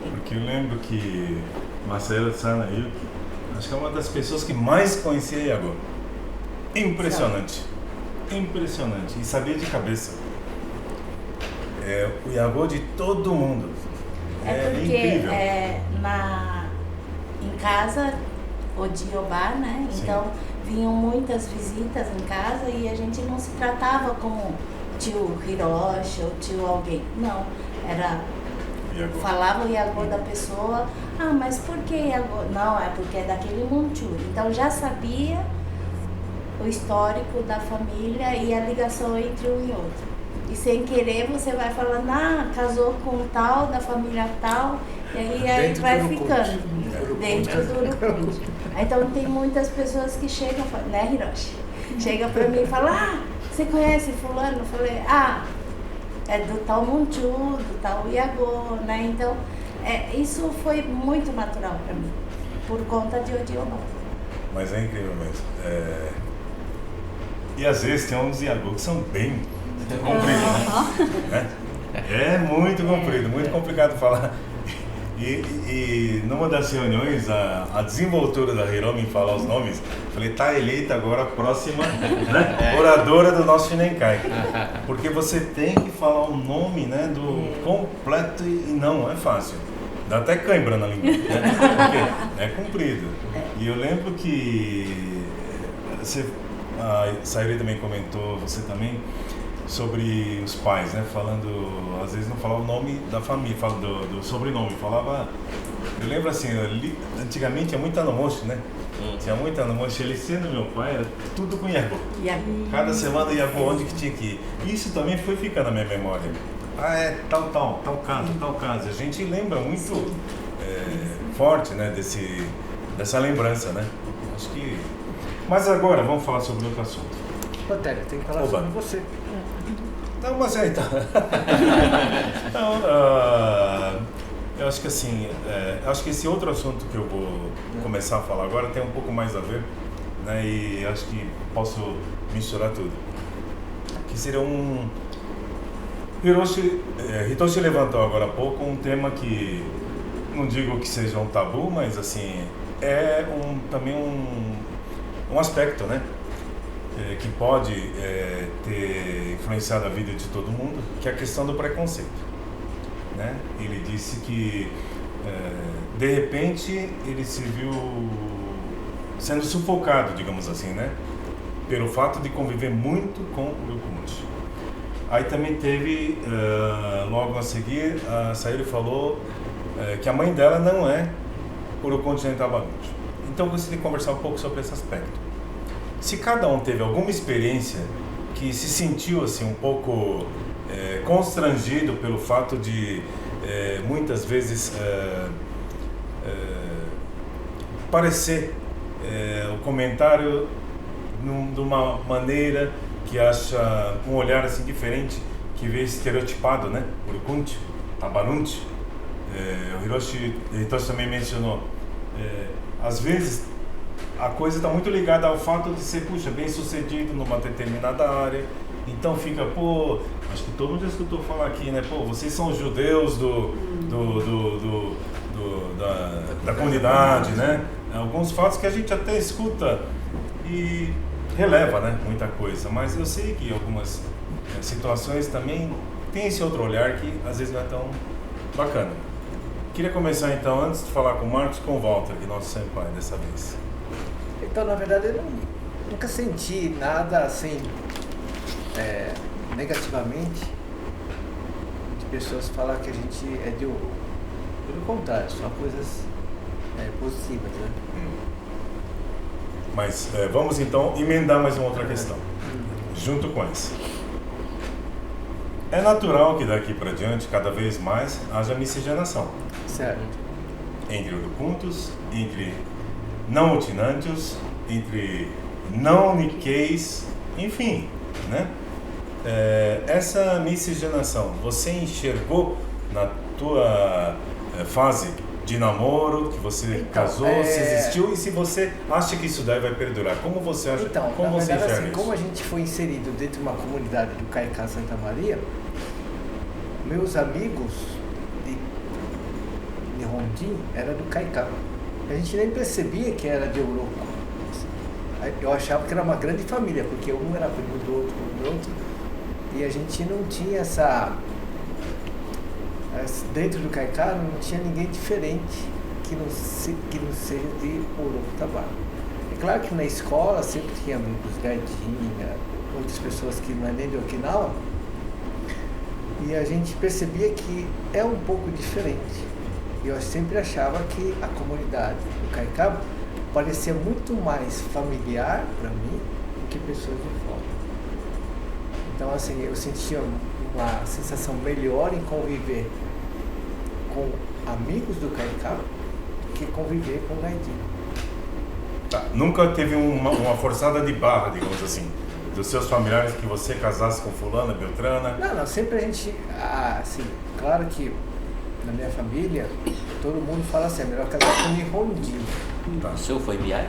Porque eu lembro que Masaru Sanayuki, acho que é uma das pessoas que mais conhecia Iagô. Impressionante. Impressionante. E sabia de cabeça. O Iagô de todo mundo. É porque incrível. na em casa, Odiobá, né? Sim. Então vinham muitas visitas em casa e a gente não se tratava como tio Hiroshi ou tio alguém. Não, era... Iagô. Falava o Iagô da pessoa, mas por que Iagô? Não, é porque é daquele Monchu. Então já sabia o histórico da família e a ligação entre um e outro. E sem querer você vai falando, casou com tal, da família tal, e aí vai ficando dentro do Urucunde. Então tem muitas pessoas que chegam, né, Hiroshi? Chega pra mim e fala, você conhece fulano? Eu falei, é do tal Monchu, do tal Iagô, né? Então, isso foi muito natural para mim, por conta de Odiobá. Mas é incrível mesmo. E às vezes tem uns Iagô que são bem compridos, né? É muito comprido, muito complicado falar. E numa das reuniões, a desenvoltura da Hiromi falar os nomes, falei, tá eleita agora a próxima, né, oradora do nosso Shinenkai. Porque você tem que falar o nome, né, do completo e não é fácil. Dá até cãibra na língua, né? Porque é comprido. E eu lembro que a Sayuri também comentou, você também, sobre os pais, né? Falando, às vezes não falava o nome da família, falava do sobrenome, falava. Eu lembro assim, antigamente tinha muito Anomoshi, né? Tinha muito Anomoshi. Ele sendo meu pai, era tudo com Iagô. Cada semana Iagô, onde que tinha que ir. Isso também foi ficando na minha memória. Tal caso. A gente lembra muito forte, né? Dessa lembrança, né? Acho que. Mas agora vamos falar sobre outro assunto. Rotélio, tem que falar sobre você. Não, mas então. Eu acho que assim, acho que esse outro assunto que eu vou começar a falar agora tem um pouco mais a ver, né? E acho que posso misturar tudo. Que seria Hitoshi levantou agora há pouco um tema que não digo que seja um tabu, mas assim também um aspecto, né? Que pode ter influenciado a vida de todo mundo, que é a questão do preconceito, né? Ele disse que de repente ele se viu sendo sufocado, digamos assim, né? Pelo fato de conviver muito com o Urucunde. Aí também teve, logo a seguir, a Sayuri falou que a mãe dela não é Urucunde nem Tabalude. Então eu gostaria de conversar um pouco sobre esse aspecto. Se cada um teve alguma experiência que se sentiu assim um pouco constrangido pelo fato de muitas vezes parecer o comentário de uma maneira que acha um olhar assim diferente, que vê estereotipado, né? Urucunde, Tabanunte. O Hitoshi também mencionou, às vezes a coisa está muito ligada ao fato de ser, bem sucedido numa determinada área. Então fica, acho que todo mundo já escutou falar aqui, né? Vocês são os judeus da comunidade, né? Alguns fatos que a gente até escuta e releva, né? Muita coisa. Mas eu sei que algumas situações também tem esse outro olhar que às vezes não é tão bacana. Queria começar então, antes de falar com o Marcos, com o Walter, que é nosso senpai dessa vez. Então, na verdade, eu nunca senti nada assim, negativamente, de pessoas falar que a gente é de ouro. Pelo contrário, só coisas positivas, né? Mas vamos então emendar mais uma outra questão, junto com essa. É natural que daqui para diante, cada vez mais, haja miscigenação. Certo. Entre urucuntos, entre não utinantios, entre não niqueis, enfim, né? Essa miscigenação, você enxergou na tua fase de namoro, que você casou, se existiu, e se você acha que isso daí vai perdurar, como você acha, como você enxerga assim, isso? Como a gente foi inserido dentro de uma comunidade do Kaiká Santa Maria, meus amigos de Rondim era do Kaiká. A gente nem percebia que era de Urucu. Eu achava que era uma grande família, porque um era primo do outro, e a gente não tinha essa... Dentro do Kaiká não tinha ninguém diferente. que não seja de Oroco-Tabara. É claro que na escola sempre tinha amigos gaidinha, outras pessoas que não é nem de Okinawa, e a gente percebia que é um pouco diferente. Eu sempre achava que a comunidade do Caiçara parecia muito mais familiar para mim do que pessoas de fora. Então, assim, eu sentia uma sensação melhor em conviver com amigos do Caiçara do que conviver com o gaidinho. Tá. Nunca teve uma forçada de barra, digamos assim, dos seus familiares que você casasse com fulana, beltrana? Não, sempre a gente, assim, claro que na minha família, todo mundo fala assim, é melhor casar com um Nihonjin. Tá. O seu foi Miai?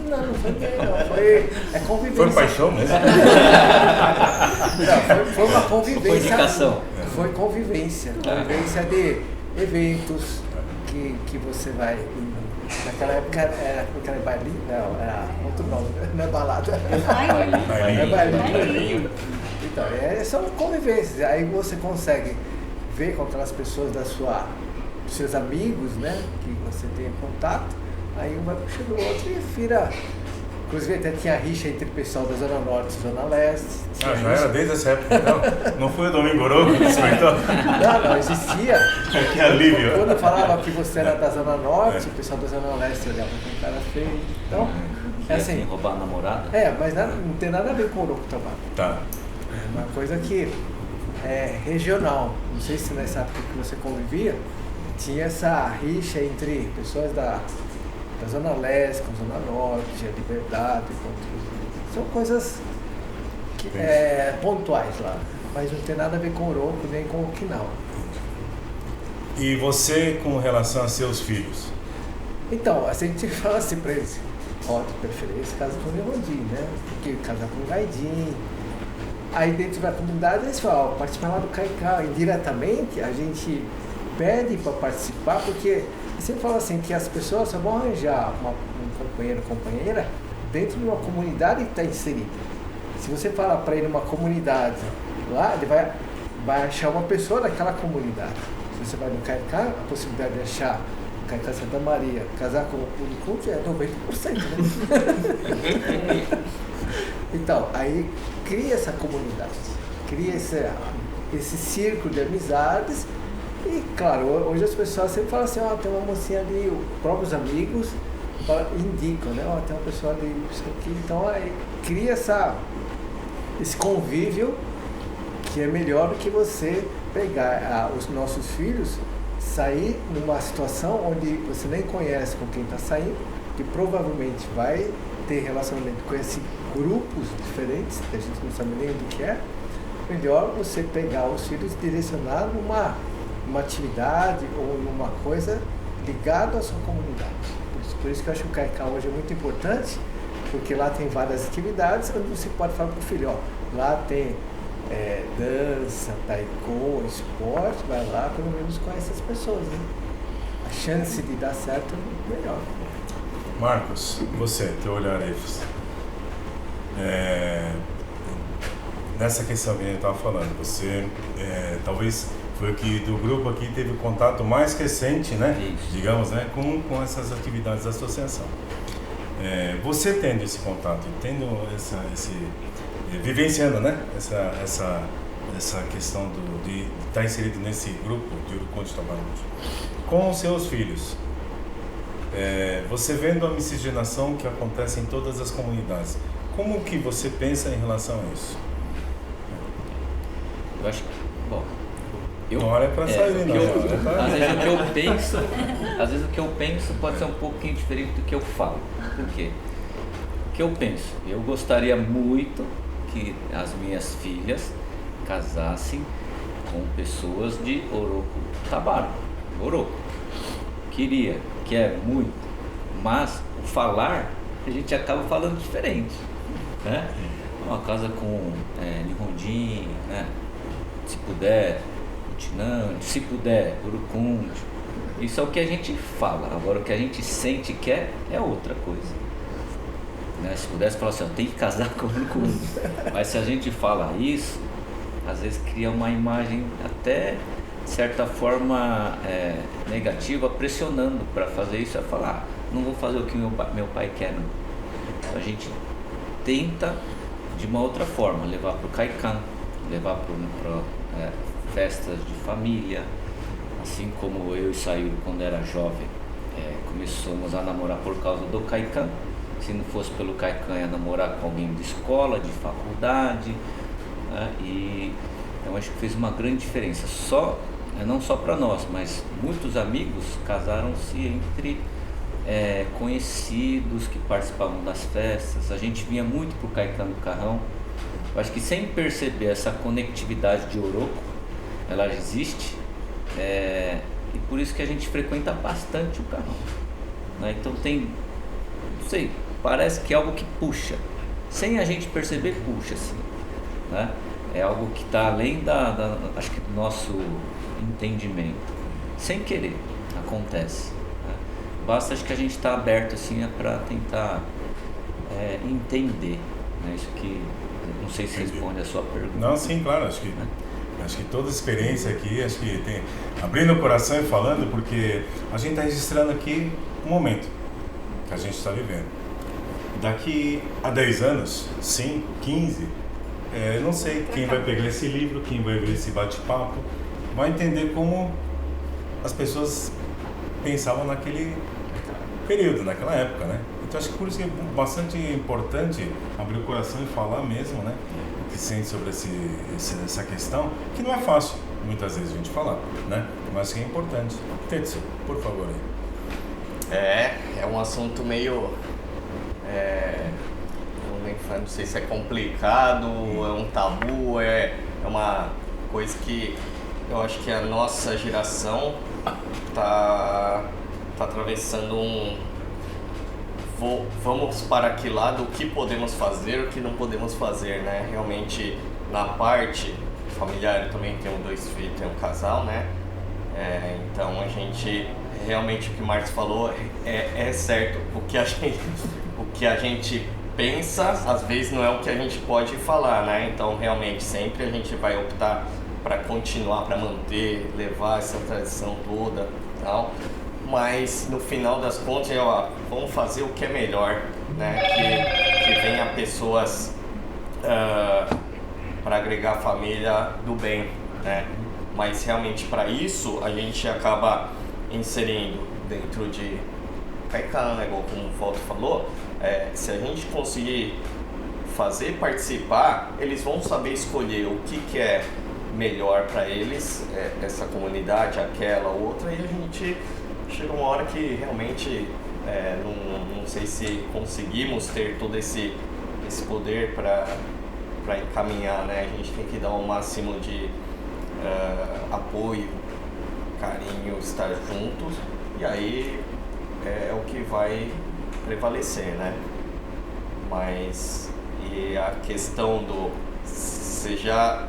Não foi Miai, não. Foi convivência. Foi paixão mesmo? Não, foi uma convivência. Foi indicação. Foi convivência. Convivência de eventos que você vai... Naquela época era bailinho? Não, era outro nome, não é balada. É bailinho. Então, são convivências. Aí você consegue ver com aquelas pessoas dos seus amigos, né? Que você tem contato. Aí um vai puxando o outro e vira. Inclusive até tinha rixa entre o pessoal da Zona Norte e Zona Leste. Já era desde essa época, não foi o Domingo Oroco que despertou? Não, existia. Que alívio. Quando falava que você era da Zona Norte, o pessoal da Zona Leste olhava com cara feio. Então, é assim. Roubar a namorada? Mas não tem nada a ver com o Oroco-Tabara. Tá. É uma coisa que é regional. Não sei se nessa época que você convivia, tinha essa rixa entre pessoas da Zona Leste, com a Zona Norte, a Liberdade, são coisas pontuais lá, mas não tem nada a ver com Oroco nem com Okinawa. E você com relação a seus filhos? Então, a gente fala assim pra eles, de preferência casa com o Nihonjin, né? Porque casar com o gaidin. Aí dentro da comunidade eles falam, participar lá do Caiçara. Indiretamente a gente pede para participar, porque sempre fala assim que as pessoas só vão arranjar um companheiro ou companheira dentro de uma comunidade que está inserida. Se você falar para ele uma comunidade lá, ele vai achar uma pessoa daquela comunidade. Se você vai no Caiçara, a possibilidade de achar o Caiçara Santa Maria, casar com o Unicult é 90%, né? Então, aí cria essa comunidade, cria esse círculo de amizades. E claro, hoje as pessoas sempre falam assim, tem uma mocinha ali, os próprios amigos indicam, né? Tem uma pessoa ali, isso aqui. Então aí cria esse convívio que é melhor do que você pegar os nossos filhos, sair numa situação onde você nem conhece com quem está saindo, que provavelmente vai ter relacionamento com esses grupos diferentes, que a gente não sabe nem do que é. Melhor você pegar os filhos e direcionar numa atividade ou numa coisa ligada à sua comunidade. Por isso que eu acho que o Caiçara hoje é muito importante, porque lá tem várias atividades onde você pode falar para o filho, lá tem dança, taekwondo, esporte, vai lá, pelo menos conhece as pessoas, né? A chance de dar certo é melhor. Marcos, você, teu olhar aí. Nessa questão que a gente estava falando, você talvez foi o que do grupo aqui teve contato mais recente, né? Isso. Digamos, né? Com essas atividades da associação. Você tendo esse contato, vivenciando, né? Essa questão de estar inserido nesse grupo de Oroco-Tabara com os seus filhos, você vendo a miscigenação que acontece em todas as comunidades, como que você pensa em relação a isso? Eu acho que, bom, não olha para sair, não. Às vezes o que eu penso pode ser um pouquinho diferente do que eu falo. Por quê? O que eu penso? Eu gostaria muito que as minhas filhas casassem com pessoas de Oroco-Tabara. Oroco. Quero muito. Mas o falar, a gente acaba falando diferente, né? Uma casa com Nihonjin, né? Se puder, Utinante, se puder, Urukundi. Isso é o que a gente fala. Agora o que a gente sente e quer é outra coisa, né? Se pudesse falar assim, tem que casar com Urukundi. Mas se a gente fala isso, às vezes cria uma imagem até de certa forma negativa, pressionando para fazer isso, é falar, não vou fazer o que meu pai quer, não. Então, a gente tenta de uma outra forma, levar para o Kaikan, levar para festas de família, assim como eu e Sayuri, quando era jovem, começamos a namorar por causa do Kaikan. Se não fosse pelo Kaikan, ia namorar com alguém de escola, de faculdade, né? E então acho que fez uma grande diferença, não só para nós, mas muitos amigos casaram-se entre conhecidos que participavam das festas. A gente vinha muito pro Kaikan do Carrão. Eu acho que sem perceber essa conectividade de Oroco, ela existe, e por isso que a gente frequenta bastante o Carrão, né? Então não sei, parece que é algo que puxa, sem a gente perceber, puxa, assim, né? É algo que está além acho que do nosso entendimento, sem querer, acontece, né? Basta, acho que a gente está aberto assim para tentar entender, né? Isso que, não sei se responde a sua pergunta. Não, sim, claro, acho que toda experiência aqui, acho que tem, abrindo o coração e falando, porque a gente está registrando aqui um momento que a gente está vivendo. Daqui a 10 anos, 5, 15, não sei quem vai pegar esse livro, quem vai ver esse bate-papo, vai entender como as pessoas pensavam naquele período, naquela época, né? Então acho que por isso é bastante importante abrir o coração e falar mesmo, né? O que sente sobre essa questão, que não é fácil, muitas vezes, a gente falar, né? Mas que é importante. Tetsu, por favor aí. É um assunto meio... não sei se é complicado, é um tabu, é uma coisa que eu acho que a nossa geração tá atravessando vamos para que lado, o que podemos fazer, o que não podemos fazer, né? Realmente, na parte familiar, eu também tenho 2 filhos, tenho um casal, né? Então a gente, realmente o que o Marcos falou é certo. O que a gente pensa, às vezes não é o que a gente pode falar, né? Então realmente sempre a gente vai optar para continuar, para manter, levar essa tradição toda, tal. Mas no final das contas, vamos fazer o que é melhor, né? Que venha pessoas para agregar a família do bem, né? Mas realmente para isso a gente acaba inserindo dentro de Kaikan, né? Igual como o Walter falou, se a gente conseguir fazer participar, eles vão saber escolher o que é melhor para eles, essa comunidade, aquela, outra, e a gente chega uma hora que realmente não sei se conseguimos ter todo esse poder para encaminhar, né? A gente tem que dar o máximo de apoio, carinho, estar juntos, e aí é o que vai prevalecer, né? Mas e a questão você já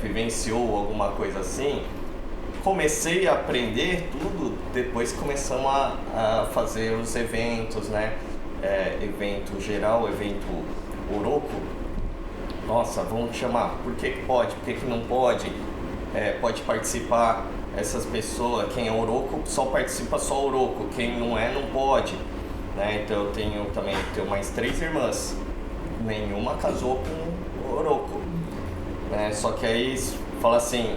vivenciou alguma coisa assim? Comecei a aprender tudo depois que começamos a fazer os eventos, né? Evento geral, evento Oroco. Nossa, vamos chamar, por que pode, por que não pode? Pode participar essas pessoas, quem é Oroco só participa só Oroco, quem não pode, né? Então eu tenho mais 3 irmãs, nenhuma casou com Oroco, né? Só que aí fala assim,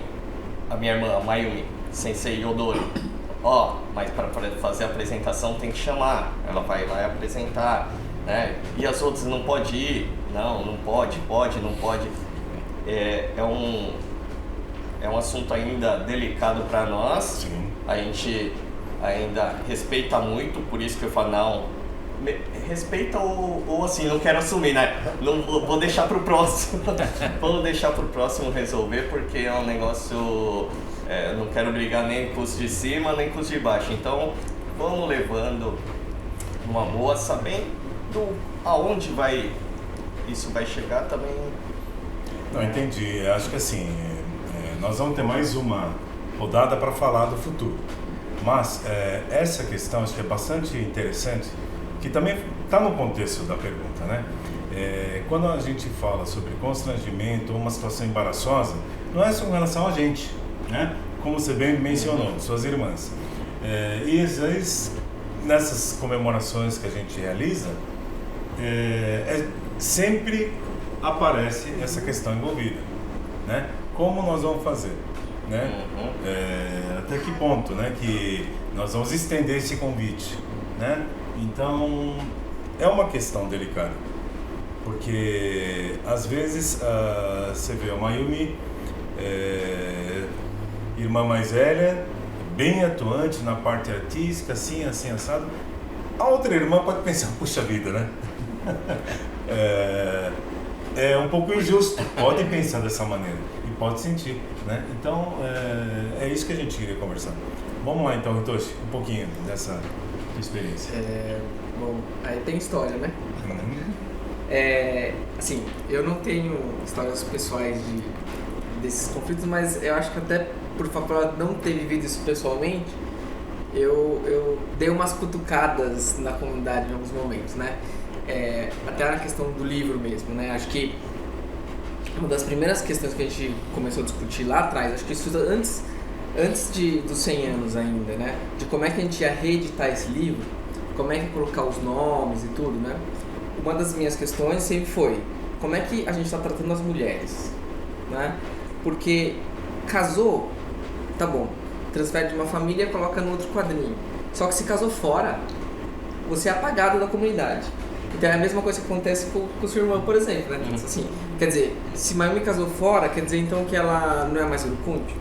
a minha irmã, a Mayumi, Sensei Yodori, mas para fazer a apresentação tem que chamar, ela vai lá apresentar, né? E as outras não pode ir? Não pode, não pode. É um assunto ainda delicado para nós. Sim. A gente ainda respeita muito, por isso que eu falo, respeita ou assim, não quero assumir, né? Não, vou deixar pro próximo. Vou deixar pro próximo resolver, porque é um negócio... não quero brigar nem com os de cima, nem com os de baixo. Então, vamos levando uma boa, sabendo aonde isso vai chegar também. Não, entendi. Acho que assim, nós vamos ter mais uma rodada para falar do futuro. Mas essa questão acho que é bastante interessante, que também está no contexto da pergunta, né? Quando a gente fala sobre constrangimento ou uma situação embaraçosa, não é só com relação a gente, né? como você bem mencionou, suas irmãs. E às vezes, nessas comemorações que a gente realiza, sempre aparece essa questão envolvida, né? Como nós vamos fazer, né? Até que ponto, né? Que nós vamos estender esse convite, né? Então, é uma questão delicada, porque às vezes você vê a Mayumi, irmã mais velha, bem atuante na parte artística, assim, assado. A outra irmã pode pensar, puxa vida, né? É um pouco injusto, pode pensar dessa maneira e pode sentir, né? Então, é isso que a gente queria conversar. Vamos lá então, Hitoshi, um pouquinho dessa tua experiência. Bom, aí tem história, né? Assim, eu não tenho histórias pessoais desses conflitos, mas eu acho que até por fato de não ter vivido isso pessoalmente, eu dei umas cutucadas na comunidade em alguns momentos, né? Até na questão do livro mesmo, né? Acho que uma das primeiras questões que a gente começou a discutir lá atrás, acho que isso antes dos 100 anos ainda, né? De como é que a gente ia reeditar esse livro, como é que ia colocar os nomes e tudo, né? Uma das minhas questões sempre foi como é que a gente está tratando as mulheres, né? Porque casou, tá bom, transfere de uma família e coloca no outro quadrinho. Só que se casou fora, você é apagado da comunidade. Então é a mesma coisa que acontece com sua irmã, por exemplo, né? Assim, quer dizer, se Mayumi casou fora, quer dizer então que ela não é mais Urukundi?